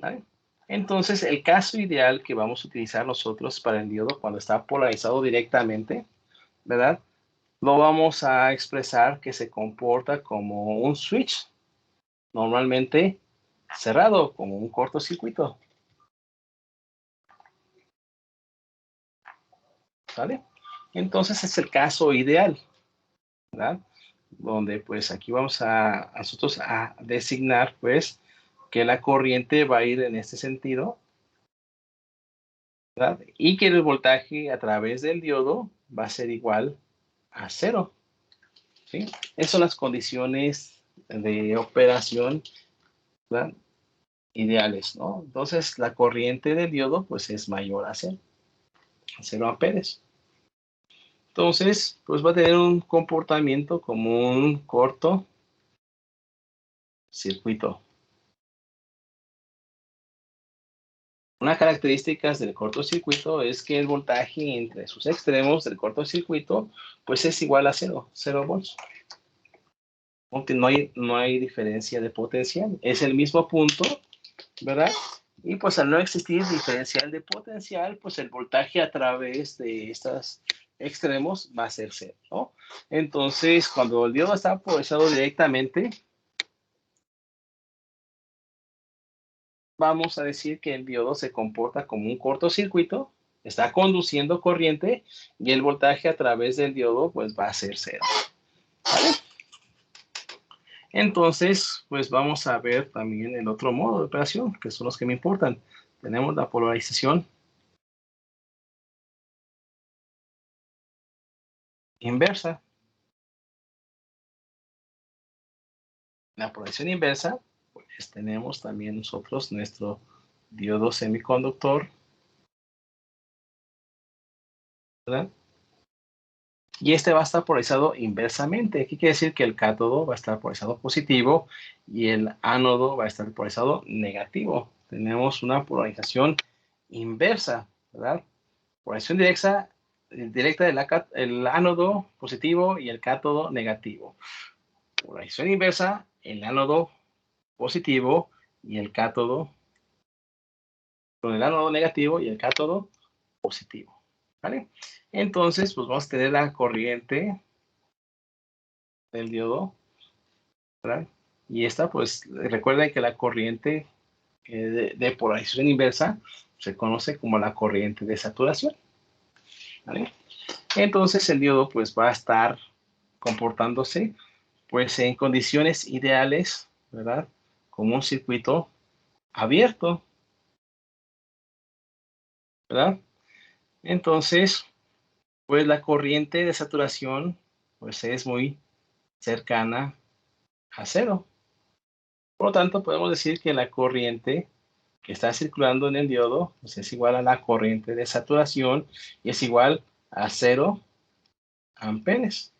¿Vale? Entonces, el caso ideal que vamos a utilizar nosotros para el diodo cuando está polarizado directamente, ¿verdad? Lo vamos a expresar que se comporta como un switch, normalmente cerrado, como un cortocircuito. ¿Vale? Entonces, es el caso ideal, ¿verdad? Donde pues aquí vamos a nosotros a designar pues que la corriente va a ir en este sentido, ¿verdad? Y que el voltaje a través del diodo va a ser igual a 0, ¿sí? Esas son las condiciones de operación, ¿verdad? Ideales, ¿no? Entonces la corriente del diodo pues es mayor a 0 amperes. Entonces, pues va a tener un comportamiento como un corto circuito. Una característica del cortocircuito es que el voltaje entre sus extremos del cortocircuito pues es igual a 0 volts. no hay diferencia de potencial. Es el mismo punto, ¿verdad? Y pues al no existir diferencial de potencial, pues el voltaje a través de estos extremos va a ser cero, ¿no? Entonces, cuando el diodo está polarizado directamente, vamos a decir que el diodo se comporta como un cortocircuito, está conduciendo corriente y el voltaje a través del diodo pues va a ser cero, ¿vale? Entonces, pues vamos a ver también el otro modo de operación, que son los que me importan. Tenemos la polarización inversa. La polarización inversa, pues tenemos también nosotros nuestro diodo semiconductor, ¿verdad? Y este va a estar polarizado inversamente. ¿Qué quiere decir? Que el cátodo va a estar polarizado positivo y el ánodo va a estar polarizado negativo. Tenemos una polarización inversa, ¿verdad? Polarización directa del ánodo positivo y el cátodo negativo. Polarización inversa, el ánodo positivo y el cátodo, con el ánodo negativo y el cátodo positivo, ¿vale? Entonces, pues vamos a tener la corriente del diodo, ¿verdad? Y esta, pues, recuerden que la corriente de polarización inversa se conoce como la corriente de saturación, ¿vale? Entonces, el diodo, pues, va a estar comportándose, pues, en condiciones ideales, ¿verdad? Como un circuito abierto, ¿verdad? Entonces, pues, la corriente de saturación, pues, es muy cercana a cero. Por lo tanto, podemos decir que la corriente que está circulando en el diodo pues es igual a la corriente de saturación y es igual a 0 amperes.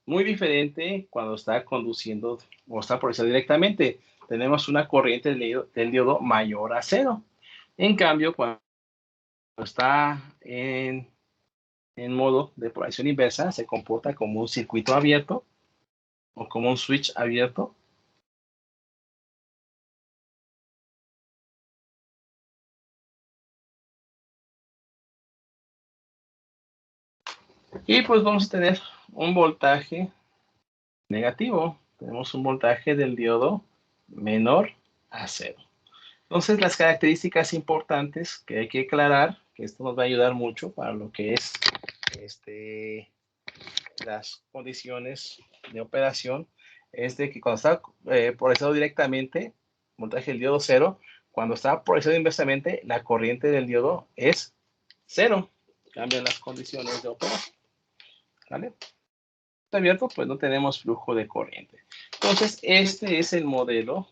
Muy diferente cuando está conduciendo o está polarizado directamente. Tenemos una corriente del diodo mayor a 0. En cambio, cuando está en modo de polarización inversa, se comporta como un circuito abierto o como un switch abierto. Y pues vamos a tener un voltaje negativo. Tenemos un voltaje del diodo menor a 0. Entonces, las características importantes que hay que aclarar, que esto nos va a ayudar mucho para lo que es las condiciones de operación, es de que cuando está polarizado directamente, voltaje del diodo 0, cuando está polarizado inversamente, la corriente del diodo es 0. Cambian las condiciones de operación, ¿vale? Abierto, pues no tenemos flujo de corriente. Entonces, este es el modelo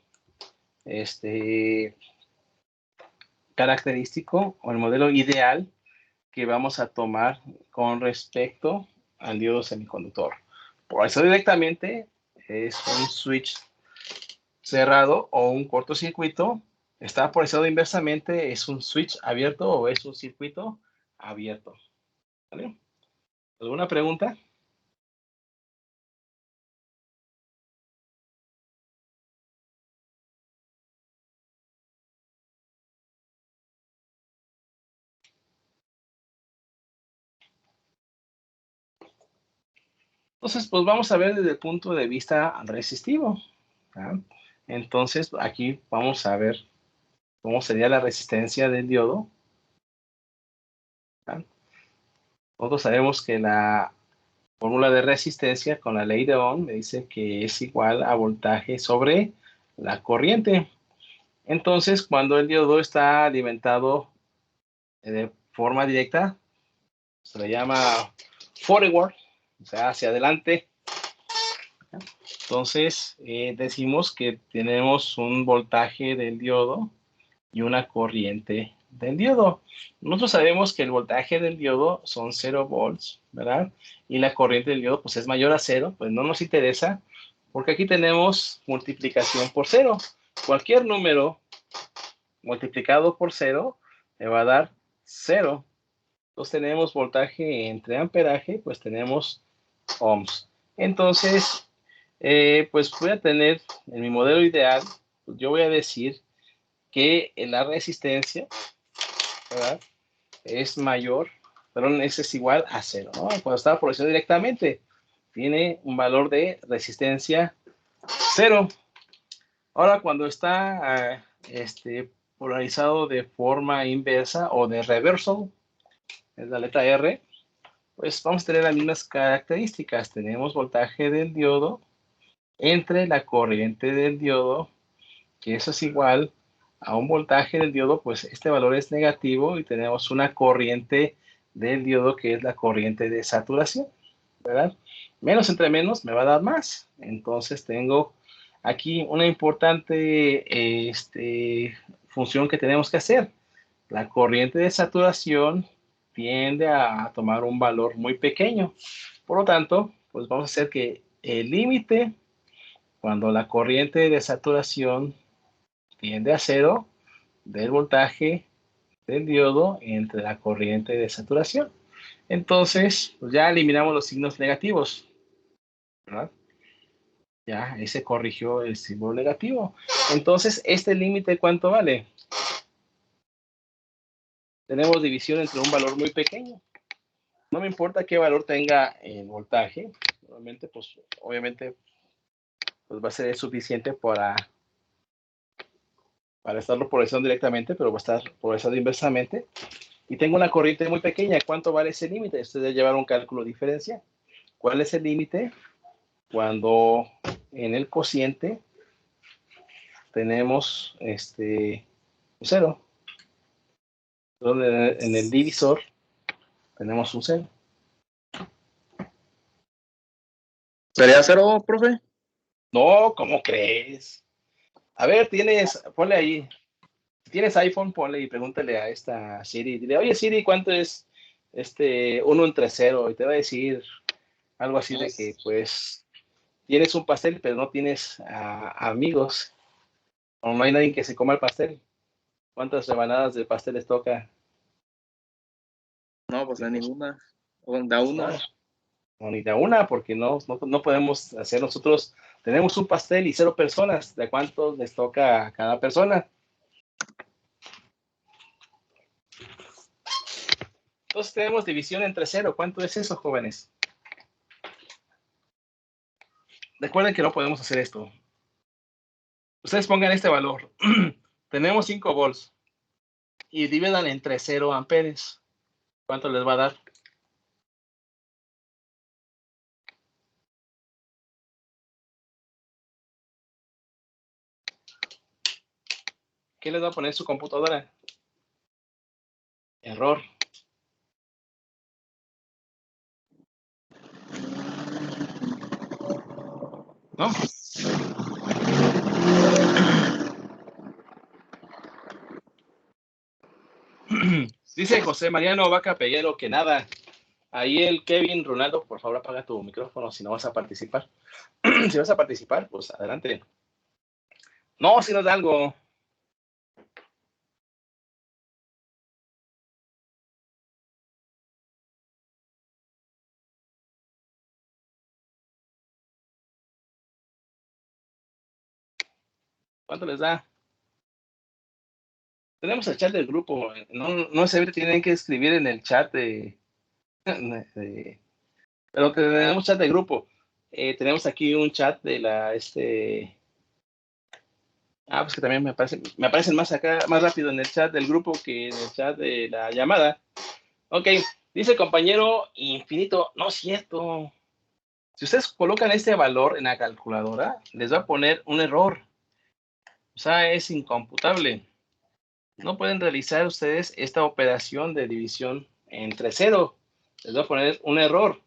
característico o el modelo ideal que vamos a tomar con respecto al diodo semiconductor. Por eso directamente es un switch cerrado o un cortocircuito. Está polarizado inversamente, es un switch abierto o es un circuito abierto. ¿Vale? ¿Alguna pregunta? Entonces, pues vamos a ver desde el punto de vista resistivo. ¿Ah? Entonces, aquí vamos a ver cómo sería la resistencia del diodo. ¿Ah? Nosotros sabemos que la fórmula de resistencia con la ley de Ohm me dice que es igual a voltaje sobre la corriente. Entonces, cuando el diodo está alimentado de forma directa, se le llama forward, o sea, hacia adelante. Entonces, decimos que tenemos un voltaje del diodo y una corriente del diodo. Nosotros sabemos que el voltaje del diodo son 0 volts, ¿verdad? Y la corriente del diodo pues es mayor a 0, pues no nos interesa porque aquí tenemos multiplicación por 0. Cualquier número multiplicado por 0 me va a dar 0. Entonces tenemos voltaje entre amperaje, pues tenemos ohms. Entonces, Pues voy a tener, en mi modelo ideal, pues yo voy a decir que la resistencia, ¿verdad?, es mayor, perdón, es igual a 0, ¿no? Cuando está polarizado directamente, tiene un valor de resistencia 0. Ahora, cuando está polarizado de forma inversa o de reversal, es la letra R, pues vamos a tener las mismas características. Tenemos voltaje del diodo entre la corriente del diodo, que eso es igual a un voltaje del diodo, pues este valor es negativo y tenemos una corriente del diodo que es la corriente de saturación, ¿verdad? Menos entre menos me va a dar más. Entonces tengo aquí una importante función que tenemos que hacer. La corriente de saturación tiende a tomar un valor muy pequeño. Por lo tanto, pues vamos a hacer que el límite, cuando la corriente de saturación tiende a 0, del voltaje del diodo entre la corriente de saturación. Entonces, pues ya eliminamos los signos negativos, ¿verdad? Ya, ahí se corrigió el símbolo negativo. Entonces, ¿este límite cuánto vale? Tenemos división entre un valor muy pequeño. No me importa qué valor tenga el voltaje. Normalmente, pues, obviamente, pues va a ser suficiente para estarlo polarizando directamente, pero va a estar polarizado inversamente. Y tengo una corriente muy pequeña. ¿Cuánto vale ese límite? Ustedes deben llevar un cálculo diferencial. ¿Cuál es el límite? Cuando en el cociente tenemos 0. Donde en el divisor tenemos un 0. ¿Sería 0, profe? No, ¿cómo crees? A ver, ponle ahí. Si tienes iPhone, ponle y pregúntale a esta Siri. Dile, oye Siri, ¿cuánto es 1 entre 0? Y te va a decir algo así de que, pues, tienes un pastel, pero no tienes amigos. O no hay nadie que se coma el pastel. ¿Cuántas rebanadas de pastel les toca? No, pues a ninguna. O da una. No, ni de una, porque no podemos hacer nosotros. Tenemos un pastel y 0 personas. ¿De cuántos les toca a cada persona? Entonces tenemos división entre 0. ¿Cuánto es eso, jóvenes? Recuerden que no podemos hacer esto. Ustedes pongan este valor. Tenemos 5 volts y dividan entre 0 amperes. ¿Cuánto les va a dar? ¿Qué les va a poner su computadora? Error. ¿No? Dice José Mariano Vaca Peguero que nada. Ahí el Kevin Ronaldo, por favor apaga tu micrófono si no vas a participar. Si vas a participar, pues adelante. No, si nos da algo. ¿Cuánto les da? Tenemos el chat del grupo. No se tienen que escribir en el chat pero tenemos chat de grupo. Tenemos aquí un chat de la pues que también me aparecen más acá, más rápido en el chat del grupo que en el chat de la llamada. Ok, dice compañero infinito, no es cierto. Si ustedes colocan este valor en la calculadora, les va a poner un error. O sea, es incomputable. No pueden realizar ustedes esta operación de división entre 0. Les va a poner un error.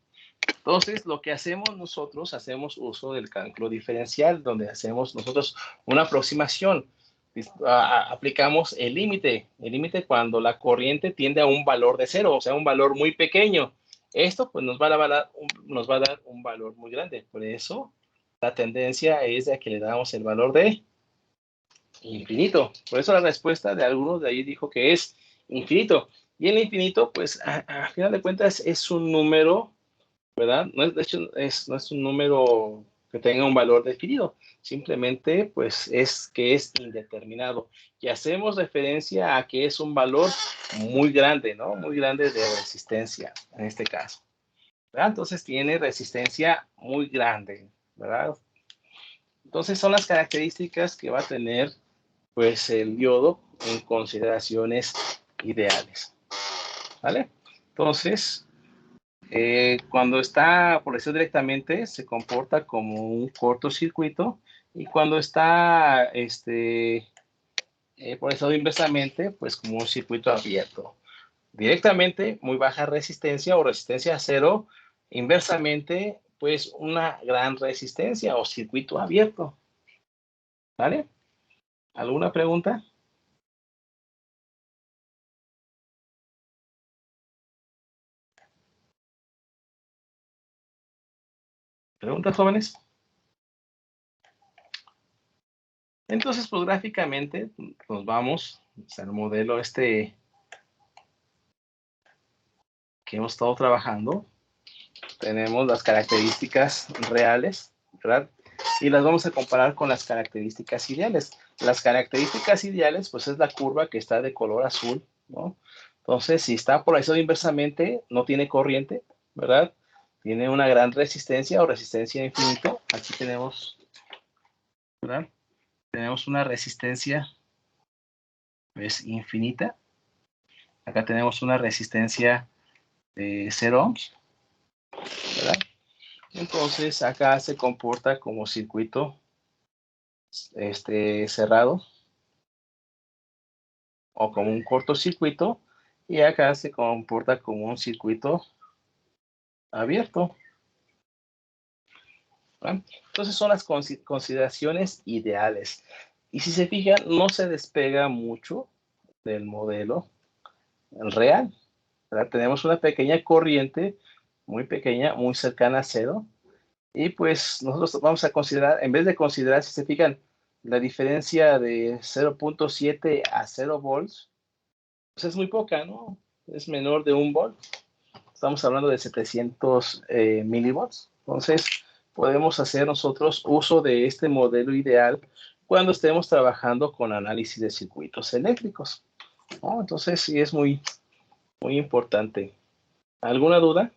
Entonces, lo que hacemos nosotros, hacemos uso del cálculo diferencial, donde hacemos nosotros una aproximación. Aplicamos el límite cuando la corriente tiende a un valor de 0, o sea, un valor muy pequeño. Esto pues nos va a dar un valor muy grande. Por eso, la tendencia es de que le damos el valor de infinito. Por eso la respuesta de algunos de ahí dijo que es infinito. Y el infinito, pues, a final de cuentas, es un número, ¿verdad? No es, de hecho, no es un número que tenga un valor definido. Simplemente, pues, es que es indeterminado. Y hacemos referencia a que es un valor muy grande, ¿no? Muy grande de resistencia, en este caso. ¿Verdad? Entonces, tiene resistencia muy grande, ¿verdad? Entonces, son las características que va a tener, pues, el diodo en consideraciones ideales. ¿Vale? Entonces, cuando está por eso directamente, se comporta como un cortocircuito, y cuando está por eso inversamente, pues como un circuito abierto. Directamente, muy baja resistencia o resistencia cero. Inversamente, pues una gran resistencia o circuito abierto. ¿Vale? ¿Alguna pregunta? ¿Preguntas, jóvenes? Entonces, pues gráficamente nos vamos al modelo que hemos estado trabajando. Tenemos las características reales, ¿verdad? Y las vamos a comparar con las características ideales. Las características ideales, pues es la curva que está de color azul, ¿no? Entonces, si está polarizado inversamente, no tiene corriente, ¿verdad? Tiene una gran resistencia o resistencia infinita. Aquí tenemos, ¿verdad? Tenemos una resistencia, pues, infinita. Acá tenemos una resistencia de 0 ohms, ¿verdad? Entonces, acá se comporta como circuito cerrado o como un cortocircuito, y acá se comporta como un circuito abierto, ¿verdad? Entonces, son las consideraciones ideales. Y si se fijan, no se despega mucho del modelo real, ¿verdad? Tenemos una pequeña corriente, muy pequeña, muy cercana a cero. Y pues nosotros vamos a considerar, en vez de considerar, si se fijan, la diferencia de 0.7 a 0 volts, pues es muy poca, ¿no? Es menor de 1 volt. Estamos hablando de 700 milivolts. Entonces, podemos hacer nosotros uso de este modelo ideal cuando estemos trabajando con análisis de circuitos eléctricos, ¿no? Entonces, sí es muy, muy importante. ¿Alguna duda?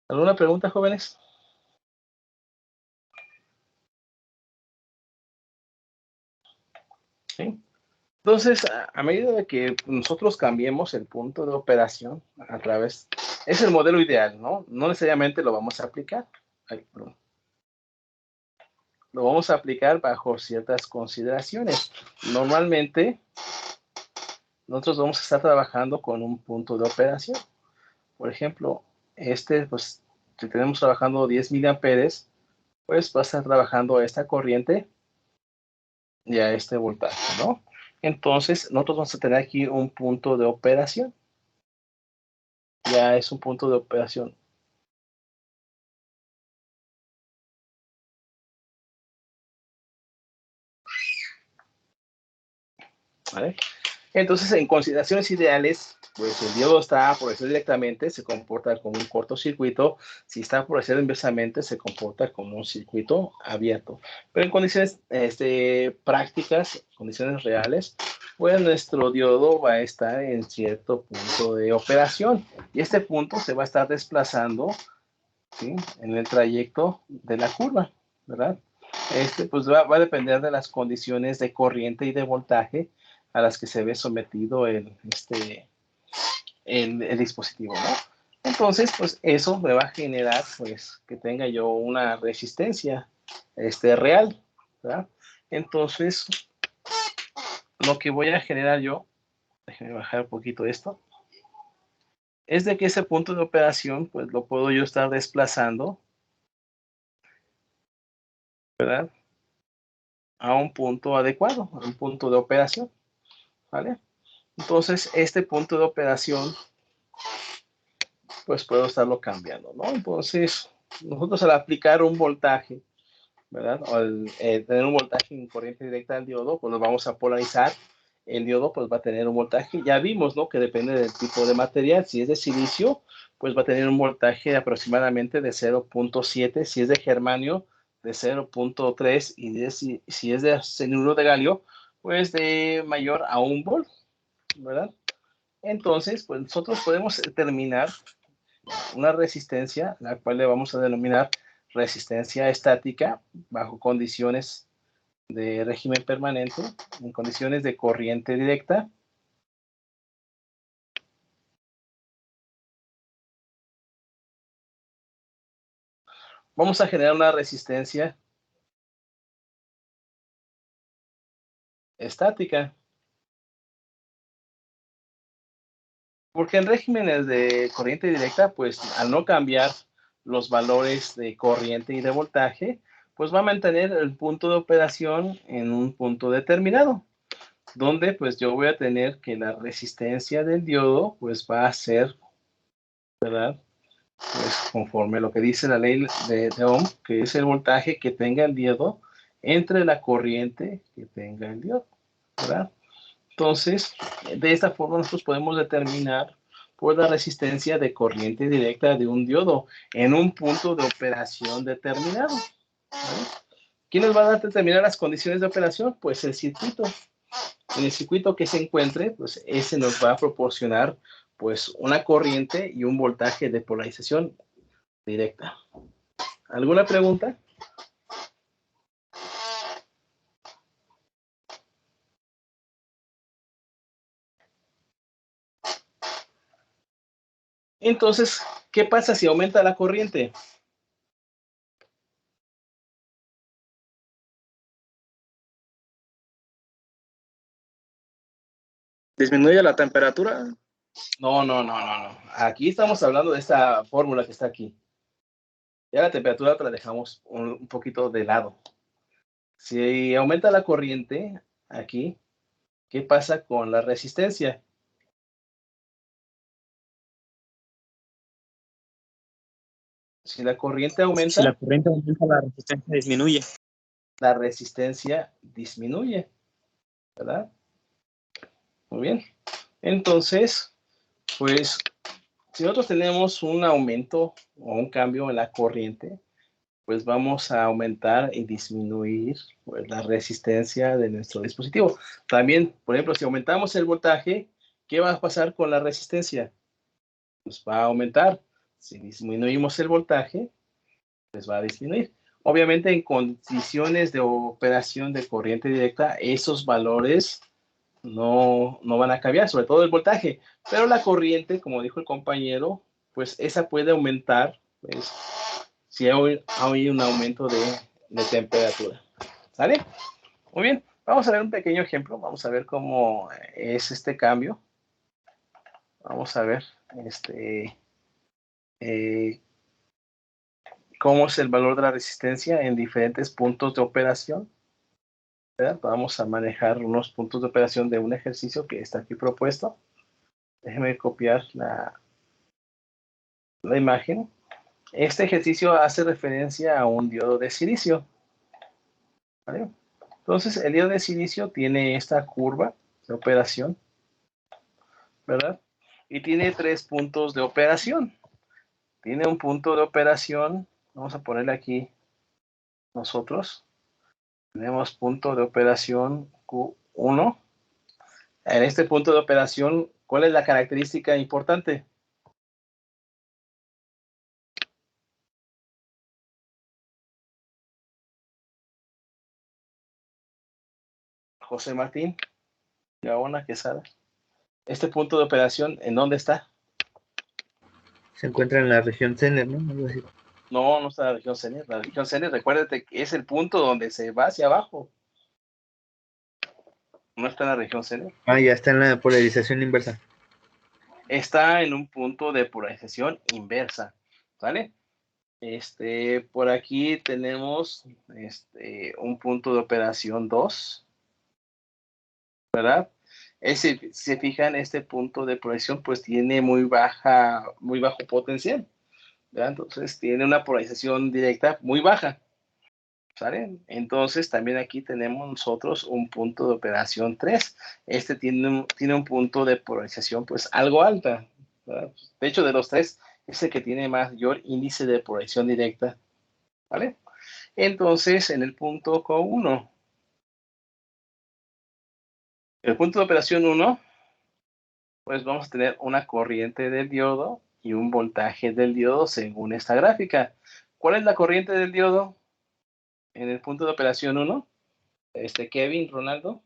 ¿Alguna pregunta, jóvenes? ¿Sí? Entonces, a medida de que nosotros cambiemos el punto de operación a través, es el modelo ideal, ¿no? No necesariamente lo vamos a aplicar. Ay, perdón. Lo vamos a aplicar bajo ciertas consideraciones. Normalmente, nosotros vamos a estar trabajando con un punto de operación. Por ejemplo, pues, si tenemos trabajando 10 miliamperes, pues va a estar trabajando a esta corriente y a este voltaje, ¿no? Entonces, nosotros vamos a tener aquí un punto de operación. Ya es un punto de operación. ¿Vale? Entonces, en consideraciones ideales, pues el diodo está polarizado directamente, se comporta como un cortocircuito. Si está polarizado inversamente, se comporta como un circuito abierto. Pero en condiciones prácticas, condiciones reales, pues nuestro diodo va a estar en cierto punto de operación. Y este punto se va a estar desplazando, ¿sí?, en el trayecto de la curva, ¿verdad? Pues va a depender de las condiciones de corriente y de voltaje a las que se ve sometido el dispositivo, ¿no? Entonces, pues eso me va a generar, pues, que tenga yo una resistencia real, ¿verdad? Entonces, lo que voy a generar yo, déjenme bajar un poquito esto, es de que ese punto de operación, pues, lo puedo yo estar desplazando, ¿verdad?, a un punto adecuado, a un punto de operación, ¿vale? Entonces, este punto de operación, pues puedo estarlo cambiando, ¿no? Entonces, nosotros al aplicar un voltaje ¿verdad? O tener un voltaje en corriente directa del diodo, pues lo vamos a polarizar. El diodo pues va a tener un voltaje, ya vimos, ¿no? Que depende del tipo de material. Si es de silicio, pues va a tener un voltaje de aproximadamente de 0.7. Si es de germanio, de 0.3. Y si es de cianuro de galio, pues de mayor a 1 volt, ¿verdad? Entonces, pues nosotros podemos determinar una resistencia, la cual le vamos a denominar resistencia estática bajo condiciones de régimen permanente, en condiciones de corriente directa. Vamos a generar una resistencia estática. Porque en regímenes de corriente directa, pues al no cambiar los valores de corriente y de voltaje, pues va a mantener el punto de operación en un punto determinado, donde pues yo voy a tener que la resistencia del diodo pues va a ser, ¿verdad? Pues conforme lo que dice la ley de Ohm, que es el voltaje que tenga el diodo entre la corriente que tenga el diodo, ¿verdad? Entonces, de esta forma nosotros podemos determinar pues la resistencia de corriente directa de un diodo en un punto de operación determinado, ¿vale? ¿Quién nos va a determinar las condiciones de operación? Pues el circuito. En el circuito que se encuentre, pues ese nos va a proporcionar pues una corriente y un voltaje de polarización directa. ¿Alguna pregunta? Entonces, ¿qué pasa si aumenta la corriente? ¿Disminuye la temperatura? No. Aquí estamos hablando de esta fórmula que está aquí. Ya la temperatura te la dejamos un poquito de lado. Si aumenta la corriente aquí, ¿qué pasa con la resistencia? Si la corriente aumenta, Si la corriente aumenta, la resistencia disminuye. la resistencia disminuye, ¿verdad? Muy bien. Entonces, pues, si nosotros tenemos un aumento o un cambio en la corriente, pues vamos a aumentar y disminuir pues, la resistencia de nuestro dispositivo. También, por ejemplo, si aumentamos el voltaje, ¿qué va a pasar con la resistencia? Pues va a aumentar. Si disminuimos el voltaje, pues va a disminuir. Obviamente, en condiciones de operación de corriente directa, esos valores no van a cambiar, sobre todo el voltaje. Pero la corriente, como dijo el compañero, pues esa puede aumentar, pues, si hay un aumento de temperatura. ¿Sale? Muy bien. Vamos a ver un pequeño ejemplo. Vamos a ver cómo es este cambio. Vamos a ver cómo es el valor de la resistencia en diferentes puntos de operación, ¿verdad? Vamos a manejar unos puntos de operación de un ejercicio que está aquí propuesto. Déjeme copiar la imagen. Este ejercicio hace referencia a un diodo de silicio, ¿vale? Entonces, el diodo de silicio tiene esta curva de operación, ¿verdad? Y tiene 3 puntos de operación. Tiene un punto de operación, vamos a ponerle aquí nosotros. Tenemos punto de operación Q1. En este punto de operación, ¿cuál es la característica importante? José Martín, Gaona, Quesada. Este punto de operación, ¿en dónde está? Se encuentra en la región Zener, ¿no? Algo así. No está en la región Zener. La región Zener, recuérdate que es el punto donde se va hacia abajo. No está en la región Zener. Ah, ya está en la polarización inversa. Está en un punto de polarización inversa, ¿vale? Por aquí tenemos un punto de operación 2, ¿verdad? Si se fijan, este punto de polarización pues tiene muy bajo potencial, ¿verdad? Entonces tiene una polarización directa muy baja. ¿Sale? Entonces, también aquí tenemos nosotros un punto de operación 3. Este tiene un punto de polarización, pues, algo alta, ¿verdad? De hecho, de los tres, es el que tiene mayor índice de polarización directa, ¿vale? Entonces, en el punto Q1, el punto de operación 1, pues vamos a tener una corriente del diodo y un voltaje del diodo según esta gráfica. ¿Cuál es la corriente del diodo en el punto de operación 1? Kevin, Ronaldo.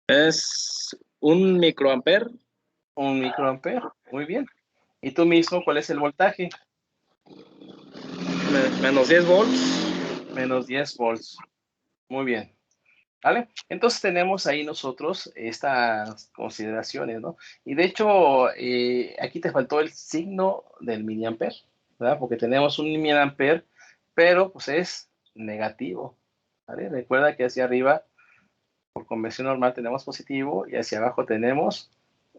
Es un microamper. Un microamper, muy bien. ¿Y tú mismo cuál es el voltaje? Menos 10 volts. Menos 10 volts. Muy bien. ¿Vale? Entonces tenemos ahí nosotros estas consideraciones, ¿no? Y de hecho, aquí te faltó el signo del miliamper, ¿verdad? Porque tenemos un miliamper, pero pues es negativo, ¿vale? Recuerda que hacia arriba, por convención normal, tenemos positivo y hacia abajo tenemos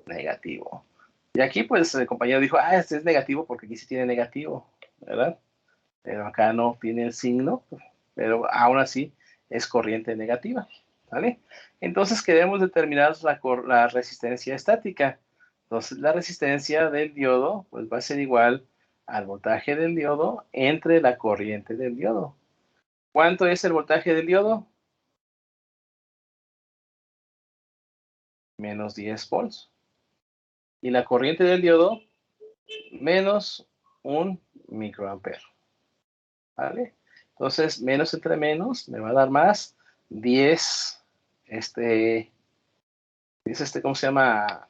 negativo. Y aquí, pues, el compañero dijo, este es negativo porque aquí sí tiene negativo, ¿verdad? Pero acá no tiene el signo, pero aún así es corriente negativa, ¿vale? Entonces queremos determinar la resistencia estática. Entonces la resistencia del diodo pues va a ser igual al voltaje del diodo entre la corriente del diodo. ¿Cuánto es el voltaje del diodo? Menos 10 volts. Y la corriente del diodo, menos un microampere. ¿Vale? Entonces, menos entre menos me va a dar más 10, ¿cómo se llama?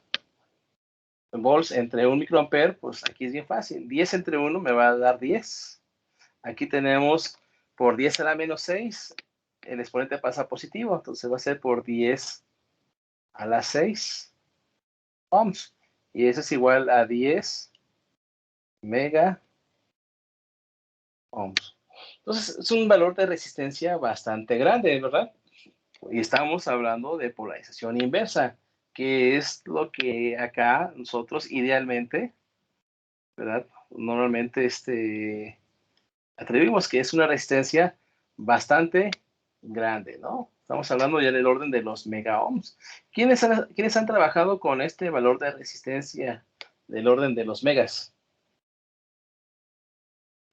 Volts entre un microampere, pues aquí es bien fácil. 10 entre 1 me va a dar 10. Aquí tenemos por 10 a la menos 6, el exponente pasa a positivo, entonces va a ser por 10 a la 6 ohms. Y eso es igual a 10 mega ohms. Entonces, es un valor de resistencia bastante grande, ¿verdad? Y estamos hablando de polarización inversa, que es lo que acá nosotros idealmente, ¿verdad? Normalmente atribuimos que es una resistencia bastante grande, ¿no? Estamos hablando ya del orden de los mega ohms. ¿Quiénes han trabajado con este valor de resistencia del orden de los megas?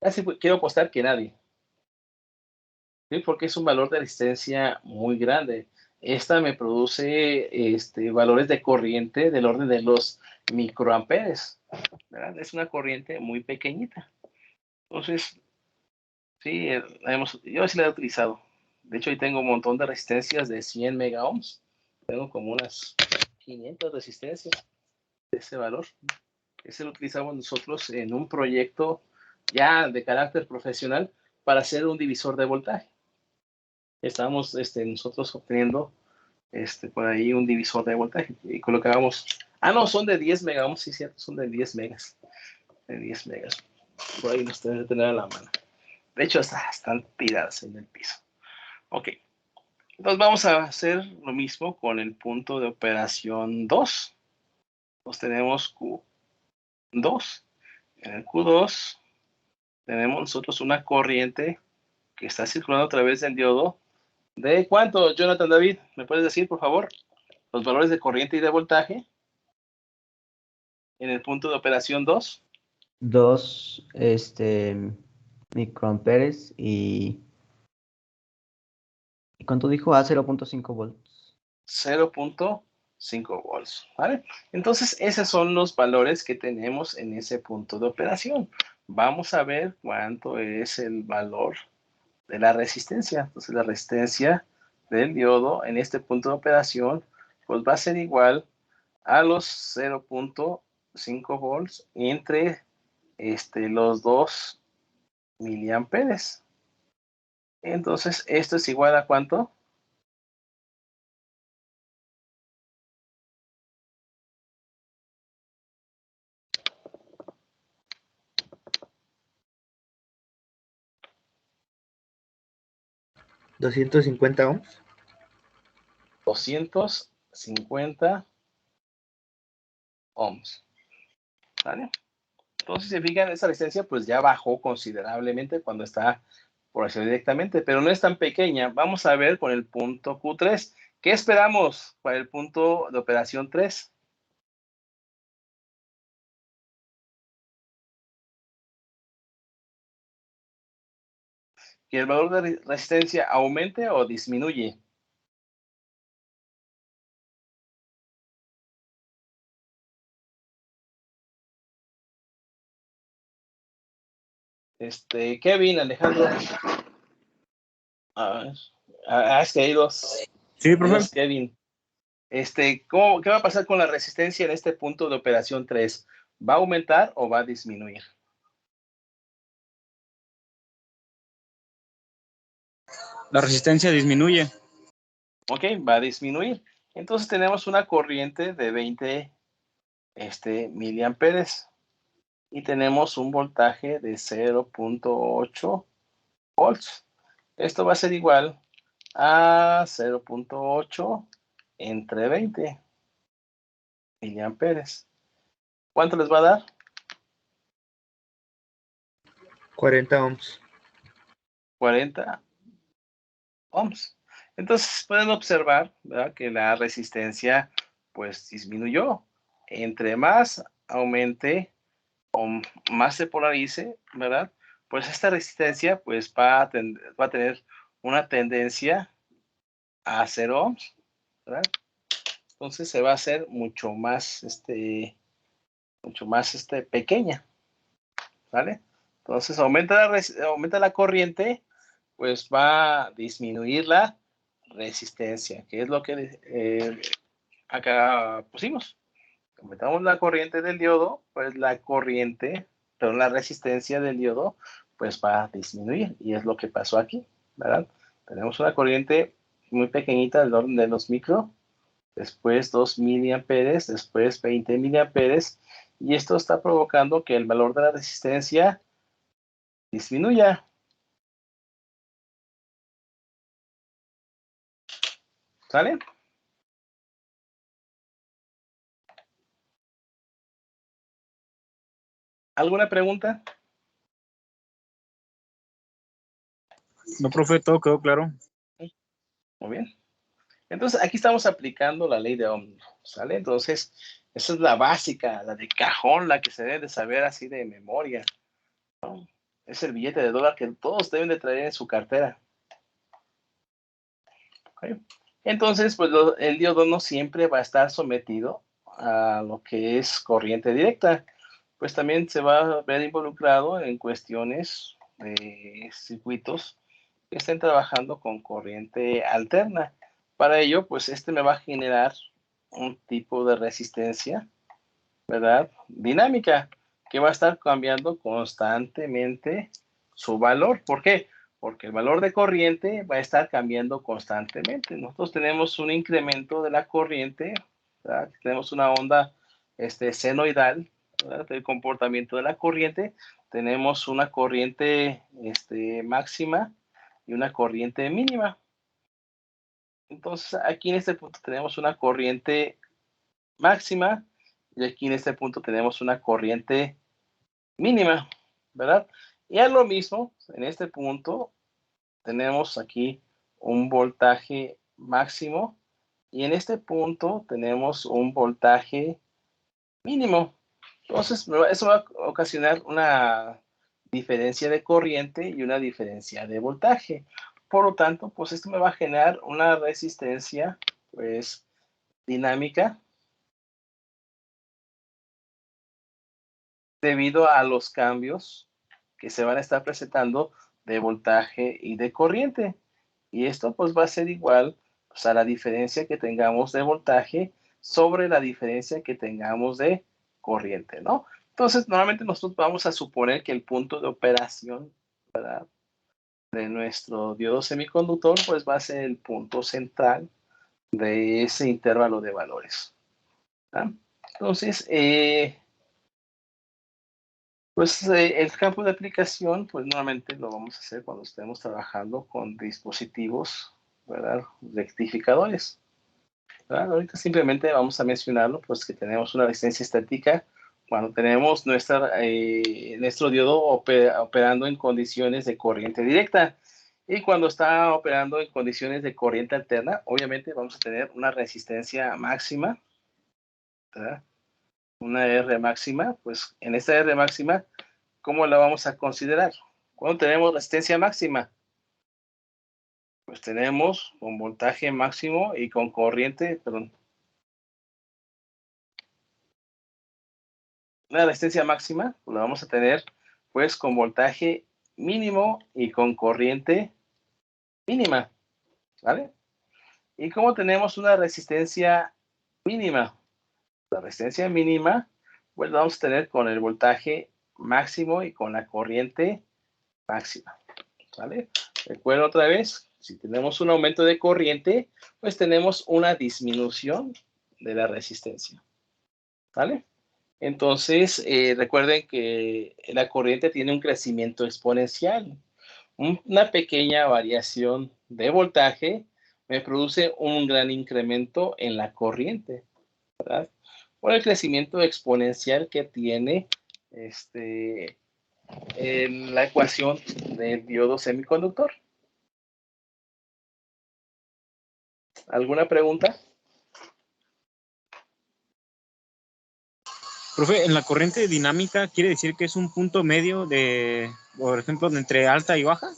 Casi quiero apostar que nadie. ¿Sí? Porque es un valor de resistencia muy grande. Esta me produce valores de corriente del orden de los microamperes, ¿verdad? Es una corriente muy pequeñita. Entonces, sí, yo sí la he utilizado. De hecho, ahí tengo un montón de resistencias de 100 mega ohms. Tengo como unas 500 resistencias de ese valor. Ese lo utilizamos nosotros en un proyecto ya de carácter profesional para hacer un divisor de voltaje. Estábamos nosotros obteniendo por ahí un divisor de voltaje y colocábamos, no, son de 10 mega ohms, sí, cierto, son de 10 megas, de 10 megas, por ahí los tenés que tener a la mano. De hecho, están tiradas en el piso. Ok, entonces vamos a hacer lo mismo con el punto de operación 2. Entonces tenemos Q2. En el Q2 tenemos nosotros una corriente que está circulando a través del diodo. ¿De cuánto, Jonathan David? ¿Me puedes decir, por favor, los valores de corriente y de voltaje en el punto de operación 2? 2 microamperes y ¿cuánto dijo? A 0.5 volts. 0.5 volts, ¿vale? Entonces, esos son los valores que tenemos en ese punto de operación. Vamos a ver cuánto es el valor de la resistencia. Entonces, la resistencia del diodo en este punto de operación, pues va a ser igual a los 0.5 volts entre los 2 miliamperes. Entonces, esto es igual a ¿cuánto? ¿250 ohms? 250 ohms. ¿Vale? Entonces, si se fijan, esa resistencia pues ya bajó considerablemente cuando está por hacer directamente, pero no es tan pequeña. Vamos a ver con el punto Q3. ¿Qué esperamos para el punto de operación 3? ¿Que el valor de resistencia aumente o disminuye? Kevin, Alejandro. Es que hay dos. Sí, profe. Dos Kevin. ¿Qué va a pasar con la resistencia en este punto de operación 3? ¿Va a aumentar o va a disminuir? La resistencia disminuye. Ok, va a disminuir. Entonces tenemos una corriente de 20 miliamperes y tenemos un voltaje de 0.8 volts. Esto va a ser igual a 0.8 entre 20 miliamperes. ¿Cuánto les va a dar? 40 ohms. 40 ohms. Entonces pueden observar, ¿verdad?, que la resistencia pues disminuyó. Entre más aumente o más se polarice, ¿verdad?, pues esta resistencia pues va a tener una tendencia a 0 ohms, ¿verdad? Entonces se va a hacer mucho más pequeña, ¿vale? Entonces aumenta la corriente, pues va a disminuir la resistencia, que es lo que acá pusimos. Aumentamos la corriente del diodo, pues la resistencia del diodo, pues va a disminuir, y es lo que pasó aquí, ¿verdad? Tenemos una corriente muy pequeñita del orden de los micro, después 2 miliamperes, después 20 miliamperes, y esto está provocando que el valor de la resistencia disminuya. ¿Sale? ¿Alguna pregunta? No, profe, todo quedó claro. Muy bien. Entonces, aquí estamos aplicando la ley de Ohm, ¿sale? Entonces, esa es la básica, la de cajón, la que se debe de saber así de memoria, ¿no? Es el billete de dólar que todos deben de traer en su cartera. ¿Okay? Entonces, pues el diodo no siempre va a estar sometido a lo que es corriente directa, pues también se va a ver involucrado en cuestiones de circuitos que estén trabajando con corriente alterna. Para ello, pues me va a generar un tipo de resistencia, ¿verdad?, dinámica, que va a estar cambiando constantemente su valor. ¿Por qué? Porque el valor de corriente va a estar cambiando constantemente. Nosotros tenemos un incremento de la corriente, ¿verdad? Tenemos una onda senoidal, ¿verdad?, del comportamiento de la corriente. Tenemos una corriente máxima y una corriente mínima. Entonces, aquí en este punto tenemos una corriente máxima y aquí en este punto tenemos una corriente mínima, ¿verdad? Y a lo mismo, en este punto tenemos aquí un voltaje máximo y en este punto tenemos un voltaje mínimo. Entonces, eso va a ocasionar una diferencia de corriente y una diferencia de voltaje. Por lo tanto, pues esto me va a generar una resistencia, pues, dinámica debido a los cambios que se van a estar presentando de voltaje y de corriente. Y esto pues va a ser igual, pues, a la diferencia que tengamos de voltaje sobre la diferencia que tengamos de corriente, ¿no? Entonces, normalmente nosotros vamos a suponer que el punto de operación, ¿verdad?, de nuestro diodo semiconductor, pues va a ser el punto central de ese intervalo de valores, ¿verdad? Entonces, pues el campo de aplicación, pues nuevamente lo vamos a hacer cuando estemos trabajando con dispositivos, ¿verdad?, rectificadores, ¿verdad? Ahorita simplemente vamos a mencionarlo, pues que tenemos una resistencia estática cuando tenemos nuestro diodo operando en condiciones de corriente directa. Y cuando está operando en condiciones de corriente alterna, obviamente vamos a tener una resistencia máxima, ¿verdad? Una R máxima. Pues en esta R máxima, ¿cómo la vamos a considerar? Cuando tenemos resistencia máxima, pues tenemos con voltaje máximo y con corriente, perdón. La resistencia máxima pues la vamos a tener pues con voltaje mínimo y con corriente mínima, ¿vale? ¿Y cómo tenemos una resistencia mínima? La resistencia mínima pues la vamos a tener con el voltaje máximo y con la corriente máxima, ¿vale? Recuerden otra vez, si tenemos un aumento de corriente, pues tenemos una disminución de la resistencia, ¿vale? Entonces, recuerden que la corriente tiene un crecimiento exponencial. Una pequeña variación de voltaje me produce un gran incremento en la corriente, ¿verdad? Por el crecimiento exponencial que tiene en la ecuación del diodo semiconductor. ¿Alguna pregunta? Profe, en la corriente dinámica quiere decir que es un punto medio de, por ejemplo, entre alta y baja.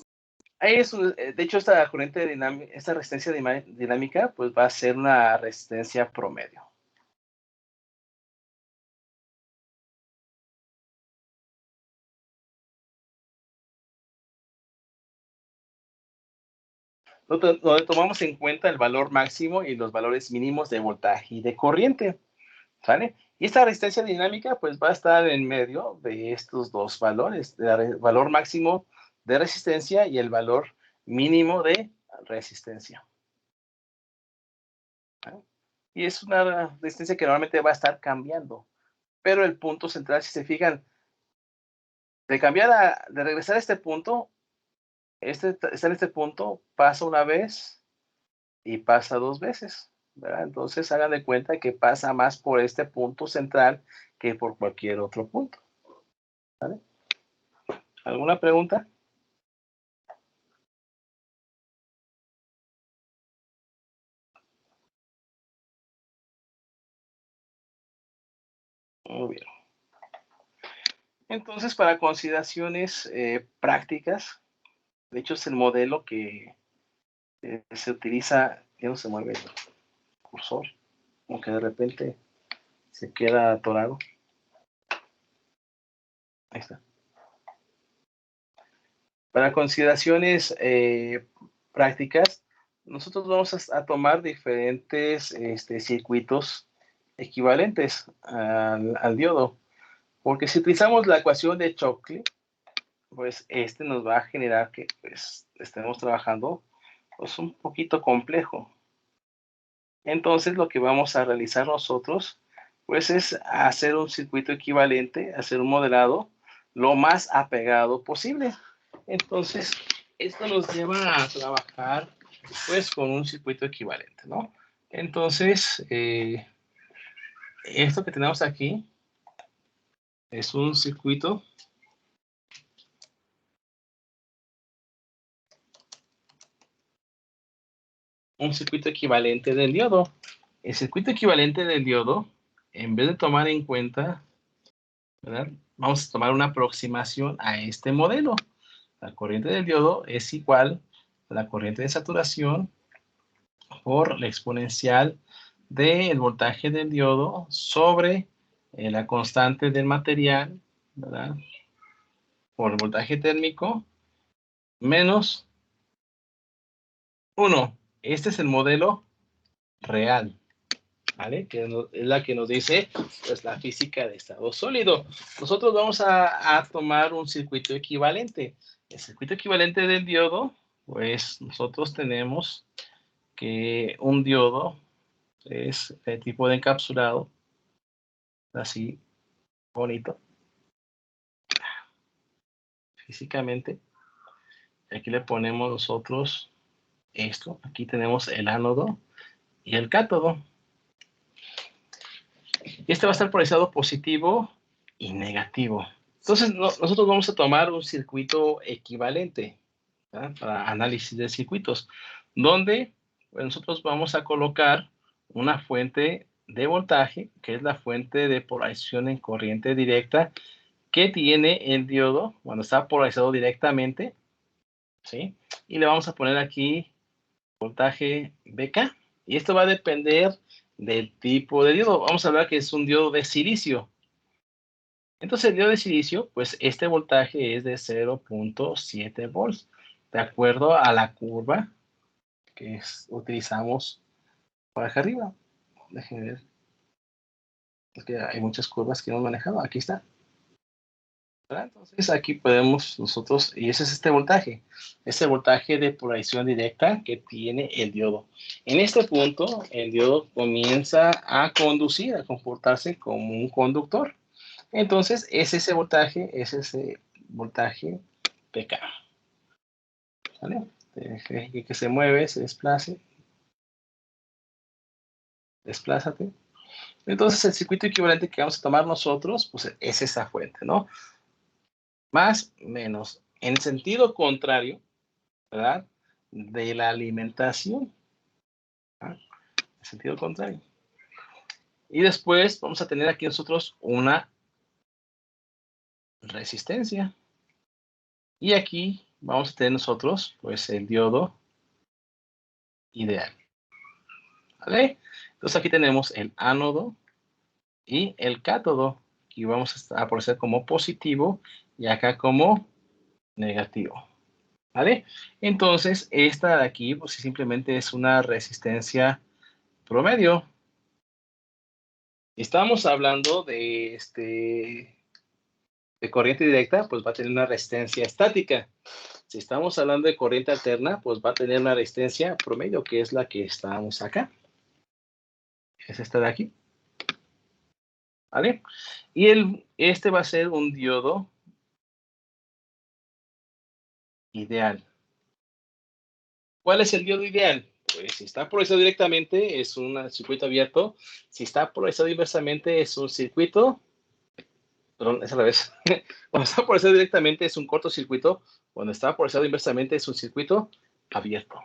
De hecho, esta corriente dinámica, esta resistencia dinámica, pues va a ser una resistencia promedio. Donde tomamos en cuenta el valor máximo y los valores mínimos de voltaje y de corriente, ¿sale? Y esta resistencia dinámica pues va a estar en medio de estos dos valores, el valor máximo de resistencia y el valor mínimo de resistencia. ¿Vale? Y es una resistencia que normalmente va a estar cambiando, pero el punto central, si se fijan, de regresar a este punto, está en este punto, pasa una vez y pasa dos veces, ¿verdad? Entonces hagan de cuenta que pasa más por este punto central que por cualquier otro punto, ¿vale? ¿Alguna pregunta? Muy bien. Entonces, para consideraciones prácticas, de hecho es el modelo que se utiliza, ya no se mueve el cursor, aunque de repente se queda atorado. Ahí está. Para consideraciones prácticas, nosotros vamos a tomar diferentes circuitos equivalentes al diodo, porque si utilizamos la ecuación de Shockley, pues nos va a generar que pues, estemos trabajando pues, un poquito complejo. Entonces, lo que vamos a realizar nosotros, pues es hacer un circuito equivalente, hacer un modelado lo más apegado posible. Entonces, esto nos lleva a trabajar, pues, con un circuito equivalente, ¿no? Entonces, esto que tenemos aquí es un circuito equivalente del diodo. El circuito equivalente del diodo, en vez de tomar en cuenta, ¿verdad? Vamos a tomar una aproximación a este modelo. La corriente del diodo es igual a la corriente de saturación por la exponencial del voltaje del diodo sobre la constante del material, ¿verdad? Por el voltaje térmico menos 1. Este es el modelo real, ¿vale? Que es la que nos dice pues, la física de estado sólido. Nosotros vamos a tomar un circuito equivalente. El circuito equivalente del diodo, pues nosotros tenemos que un diodo es el tipo de encapsulado, así bonito, físicamente. Aquí le ponemos nosotros esto. Aquí tenemos el ánodo y el cátodo. Este va a estar polarizado positivo y negativo. Entonces, nosotros vamos a tomar un circuito equivalente, ¿verdad? Para análisis de circuitos, donde pues, nosotros vamos a colocar una fuente de voltaje, que es la fuente de polarización en corriente directa, que tiene el diodo cuando está polarizado directamente, ¿sí? Y le vamos a poner aquí voltaje BK. Y esto va a depender del tipo de diodo. Vamos a hablar que es un diodo de silicio. Entonces, el diodo de silicio, pues este voltaje es de 0.7 volts, de acuerdo a la curva que utilizamos para acá arriba. Déjenme ver. Es que hay muchas curvas que hemos manejado. Aquí está. ¿Verdad? Entonces, aquí podemos nosotros, y ese es este voltaje de polarización directa que tiene el diodo. En este punto, el diodo comienza a conducir, a comportarse como un conductor. Entonces, es ese voltaje PK. ¿Vale? Deje que se mueve, se desplace. Desplázate. Entonces, el circuito equivalente que vamos a tomar nosotros, pues es esa fuente, ¿no? Más, menos. En sentido contrario, ¿verdad? De la alimentación. ¿Ah? En sentido contrario. Y después vamos a tener aquí nosotros una resistencia. Y aquí vamos a tener nosotros, pues, el diodo ideal. ¿Vale? Entonces aquí tenemos el ánodo y el cátodo. Y vamos a proceder como positivo y acá como negativo. ¿Vale? Entonces, esta de aquí, pues simplemente es una resistencia promedio. Estamos hablando de corriente directa, pues va a tener una resistencia estática. Si estamos hablando de corriente alterna, pues va a tener una resistencia promedio, que es la que estamos acá. Es esta de aquí. ¿Vale? Y este va a ser un diodo ideal. ¿Cuál es el diodo ideal? Pues si está polarizado directamente es un circuito abierto. Si está polarizado inversamente es un circuito. Perdón, es a la vez. Cuando está polarizado directamente es un cortocircuito. Cuando está polarizado inversamente es un circuito abierto.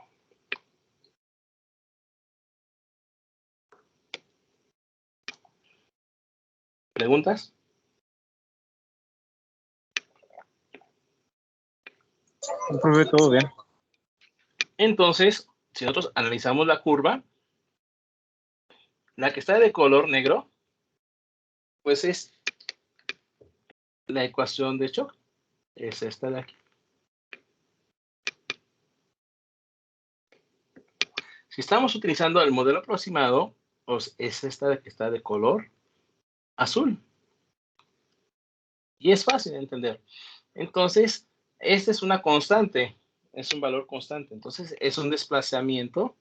¿Preguntas? Profe, todo bien. Entonces, si nosotros analizamos la curva, la que está de color negro, pues es la ecuación de Choc. Es esta de aquí. Si estamos utilizando el modelo aproximado, pues es esta de que está de color azul. Y es fácil de entender. Entonces, esta es una constante, es un valor constante. Entonces, es un desplazamiento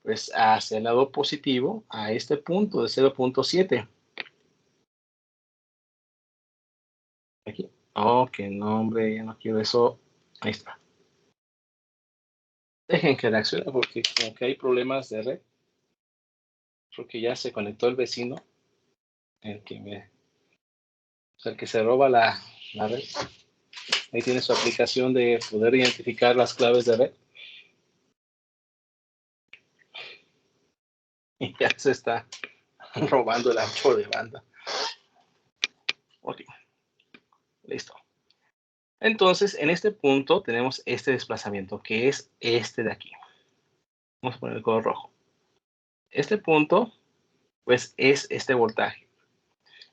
pues, hacia el lado positivo a este punto de 0.7. Aquí. Oh, qué nombre, ya no quiero eso. Ahí está. Dejen que reaccione porque como que hay problemas de red. Porque ya se conectó el vecino, el que se roba la red. Ahí tiene su aplicación de poder identificar las claves de red. Y ya se está robando el ancho de banda. Ok. Listo. Entonces, en este punto tenemos este desplazamiento, que es este de aquí. Vamos a poner el color rojo. Este punto, pues, es este voltaje.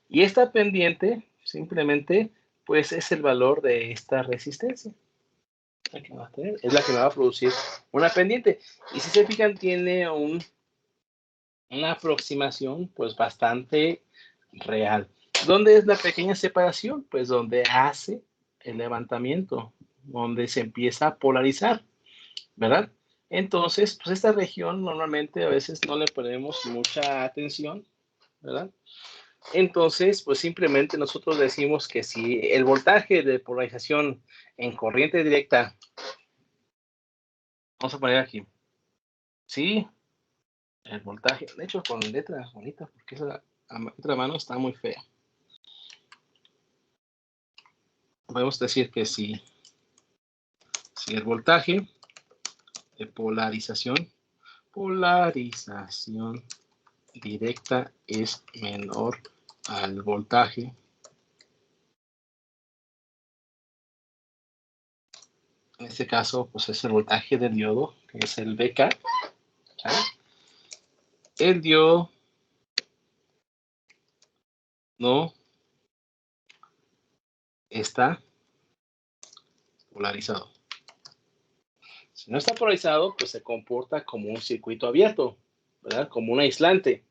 Y esta pendiente, simplemente, pues, es el valor de esta resistencia. La que va a tener, es la que me va a producir una pendiente. Y si se fijan, tiene una aproximación, pues, bastante real. ¿Dónde es la pequeña separación? Pues, donde hace el levantamiento, donde se empieza a polarizar, ¿verdad? Entonces, pues esta región normalmente a veces no le ponemos mucha atención, ¿verdad? Entonces, pues simplemente nosotros decimos que si el voltaje de polarización en corriente directa, vamos a poner aquí, sí, el voltaje, de hecho con letras bonitas, porque esa letra mano está muy fea. podemos decir que si el voltaje de polarización directa es menor al voltaje en este caso, pues es el voltaje del diodo, que es el VK. ¿Vale? El diodo no está polarizado. Si no está polarizado, pues se comporta como un circuito abierto, ¿verdad? Como un aislante,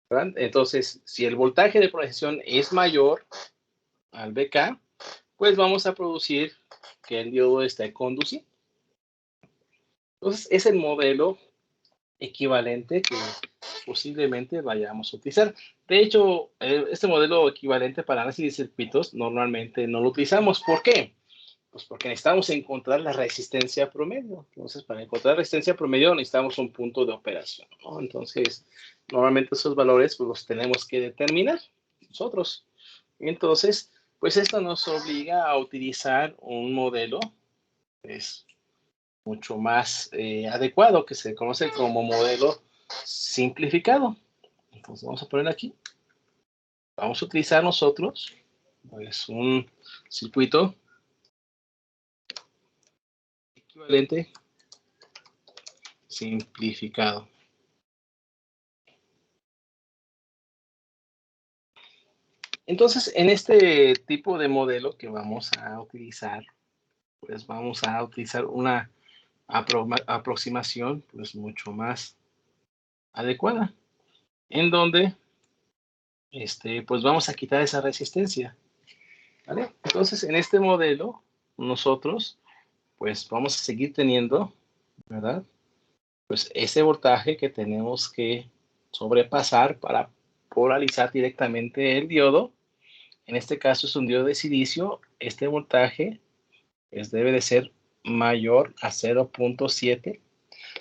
¿verdad? Entonces, si el voltaje de polarización es mayor al VK, pues vamos a producir que el diodo esté conduciendo. Entonces, es el modelo equivalente que posiblemente vayamos a utilizar. De hecho, este modelo equivalente para análisis de circuitos normalmente no lo utilizamos. ¿Por qué? Pues porque necesitamos encontrar la resistencia promedio. Entonces, para encontrar resistencia promedio necesitamos un punto de operación, ¿no? Entonces, normalmente esos valores pues, los tenemos que determinar nosotros. Entonces, pues esto nos obliga a utilizar un modelo pues, mucho más adecuado, que se conoce como modelo simplificado. Entonces, vamos a poner aquí. Vamos a utilizar nosotros pues, un circuito equivalente simplificado. Entonces, en este tipo de modelo que vamos a utilizar, pues vamos a utilizar una aproximación pues mucho más adecuada, en donde pues vamos a quitar esa resistencia, ¿vale? Entonces, en este modelo, nosotros pues vamos a seguir teniendo, ¿verdad? Pues ese voltaje que tenemos que sobrepasar para polarizar directamente el diodo. En este caso es un diodo de silicio. Este voltaje pues, debe de ser mayor a 0.7.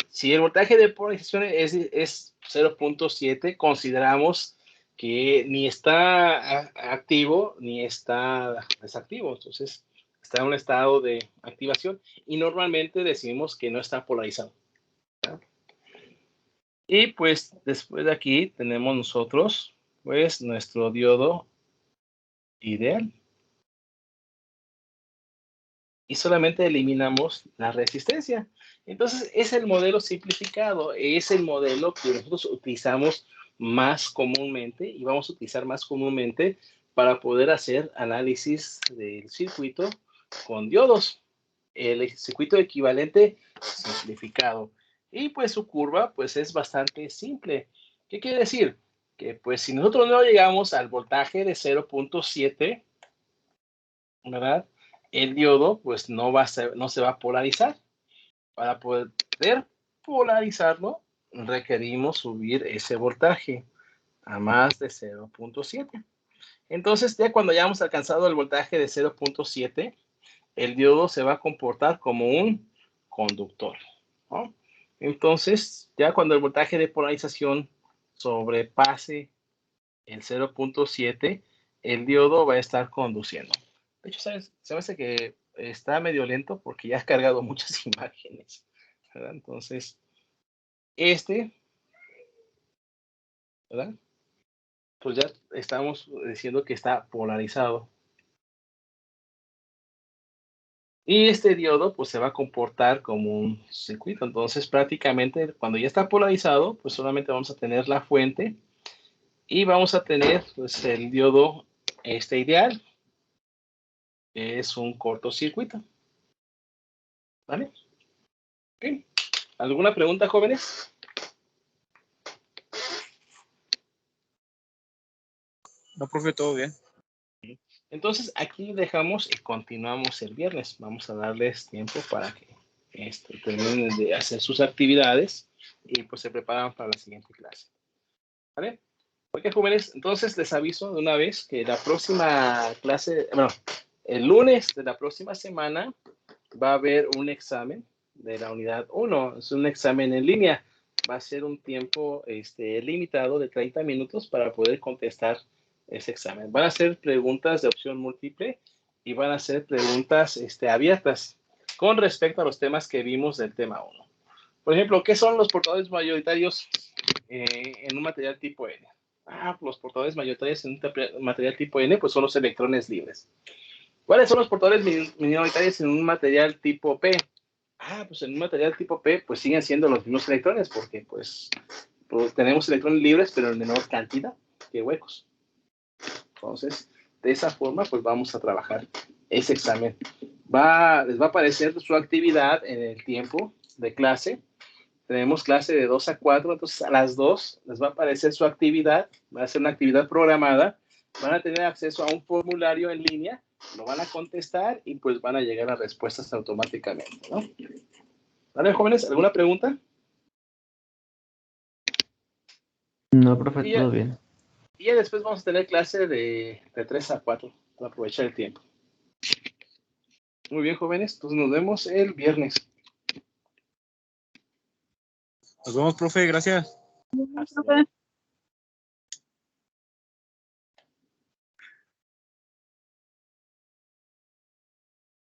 Si el voltaje de polarización es 0.7, consideramos que ni está activo ni está desactivo. Entonces, está en un estado de activación y normalmente decimos que no está polarizado. ¿Verdad? Y pues después de aquí tenemos nosotros pues nuestro diodo ideal. Y solamente eliminamos la resistencia. Entonces, es el modelo simplificado, es el modelo que nosotros utilizamos más comúnmente y vamos a utilizar más comúnmente para poder hacer análisis del circuito con diodos. El circuito equivalente simplificado. Y pues su curva pues es bastante simple. ¿Qué quiere decir? Que pues si nosotros no llegamos al voltaje de 0.7, ¿verdad? El diodo pues no se va a polarizar. Para poder polarizarlo, requerimos subir ese voltaje a más de 0.7. Entonces, ya cuando hayamos alcanzado el voltaje de 0.7, el diodo se va a comportar como un conductor, ¿no? Entonces, ya cuando el voltaje de polarización sobrepase el 0.7, el diodo va a estar conduciendo. De hecho, ¿sabes? Se me hace que está medio lento porque ya has cargado muchas imágenes, ¿verdad? Entonces, ¿verdad? Pues ya estamos diciendo que está polarizado. Y este diodo, pues se va a comportar como un circuito. Entonces, prácticamente, cuando ya está polarizado, pues solamente vamos a tener la fuente y vamos a tener, pues, el diodo ideal, que es un cortocircuito. ¿Vale? Okay. ¿Alguna pregunta, jóvenes? No, profe, todo bien. Entonces, aquí dejamos y continuamos el viernes. Vamos a darles tiempo para que terminen de hacer sus actividades y pues se preparan para la siguiente clase. ¿Vale? Ok, jóvenes, entonces les aviso de una vez que la próxima clase, bueno, el lunes de la próxima semana va a haber un examen de la unidad 1. Es un examen en línea. Va a ser un tiempo limitado de 30 minutos para poder contestar ese examen. Van a ser preguntas de opción múltiple y van a ser preguntas abiertas con respecto a los temas que vimos del tema 1. Por ejemplo, ¿qué son los portadores mayoritarios en un material tipo N? Los portadores mayoritarios en un material tipo N pues son los electrones libres. ¿Cuáles son los portadores minoritarios en un material tipo P? Pues en un material tipo P pues siguen siendo los mismos electrones porque pues tenemos electrones libres pero en menor cantidad que huecos. Entonces, de esa forma pues vamos a trabajar ese examen. Les va a aparecer su actividad en el tiempo de clase. Tenemos clase de 2 a 4, entonces a las 2 les va a aparecer su actividad, va a ser una actividad programada, van a tener acceso a un formulario en línea, lo van a contestar y pues van a llegar las respuestas automáticamente, ¿no? ¿Vale, jóvenes? ¿Alguna pregunta? No, profe, todo bien. Y ya después vamos a tener clase de 3 a 4 para aprovechar el tiempo. Muy bien, jóvenes, entonces nos vemos el viernes. Nos vemos, profe, gracias. Hasta luego.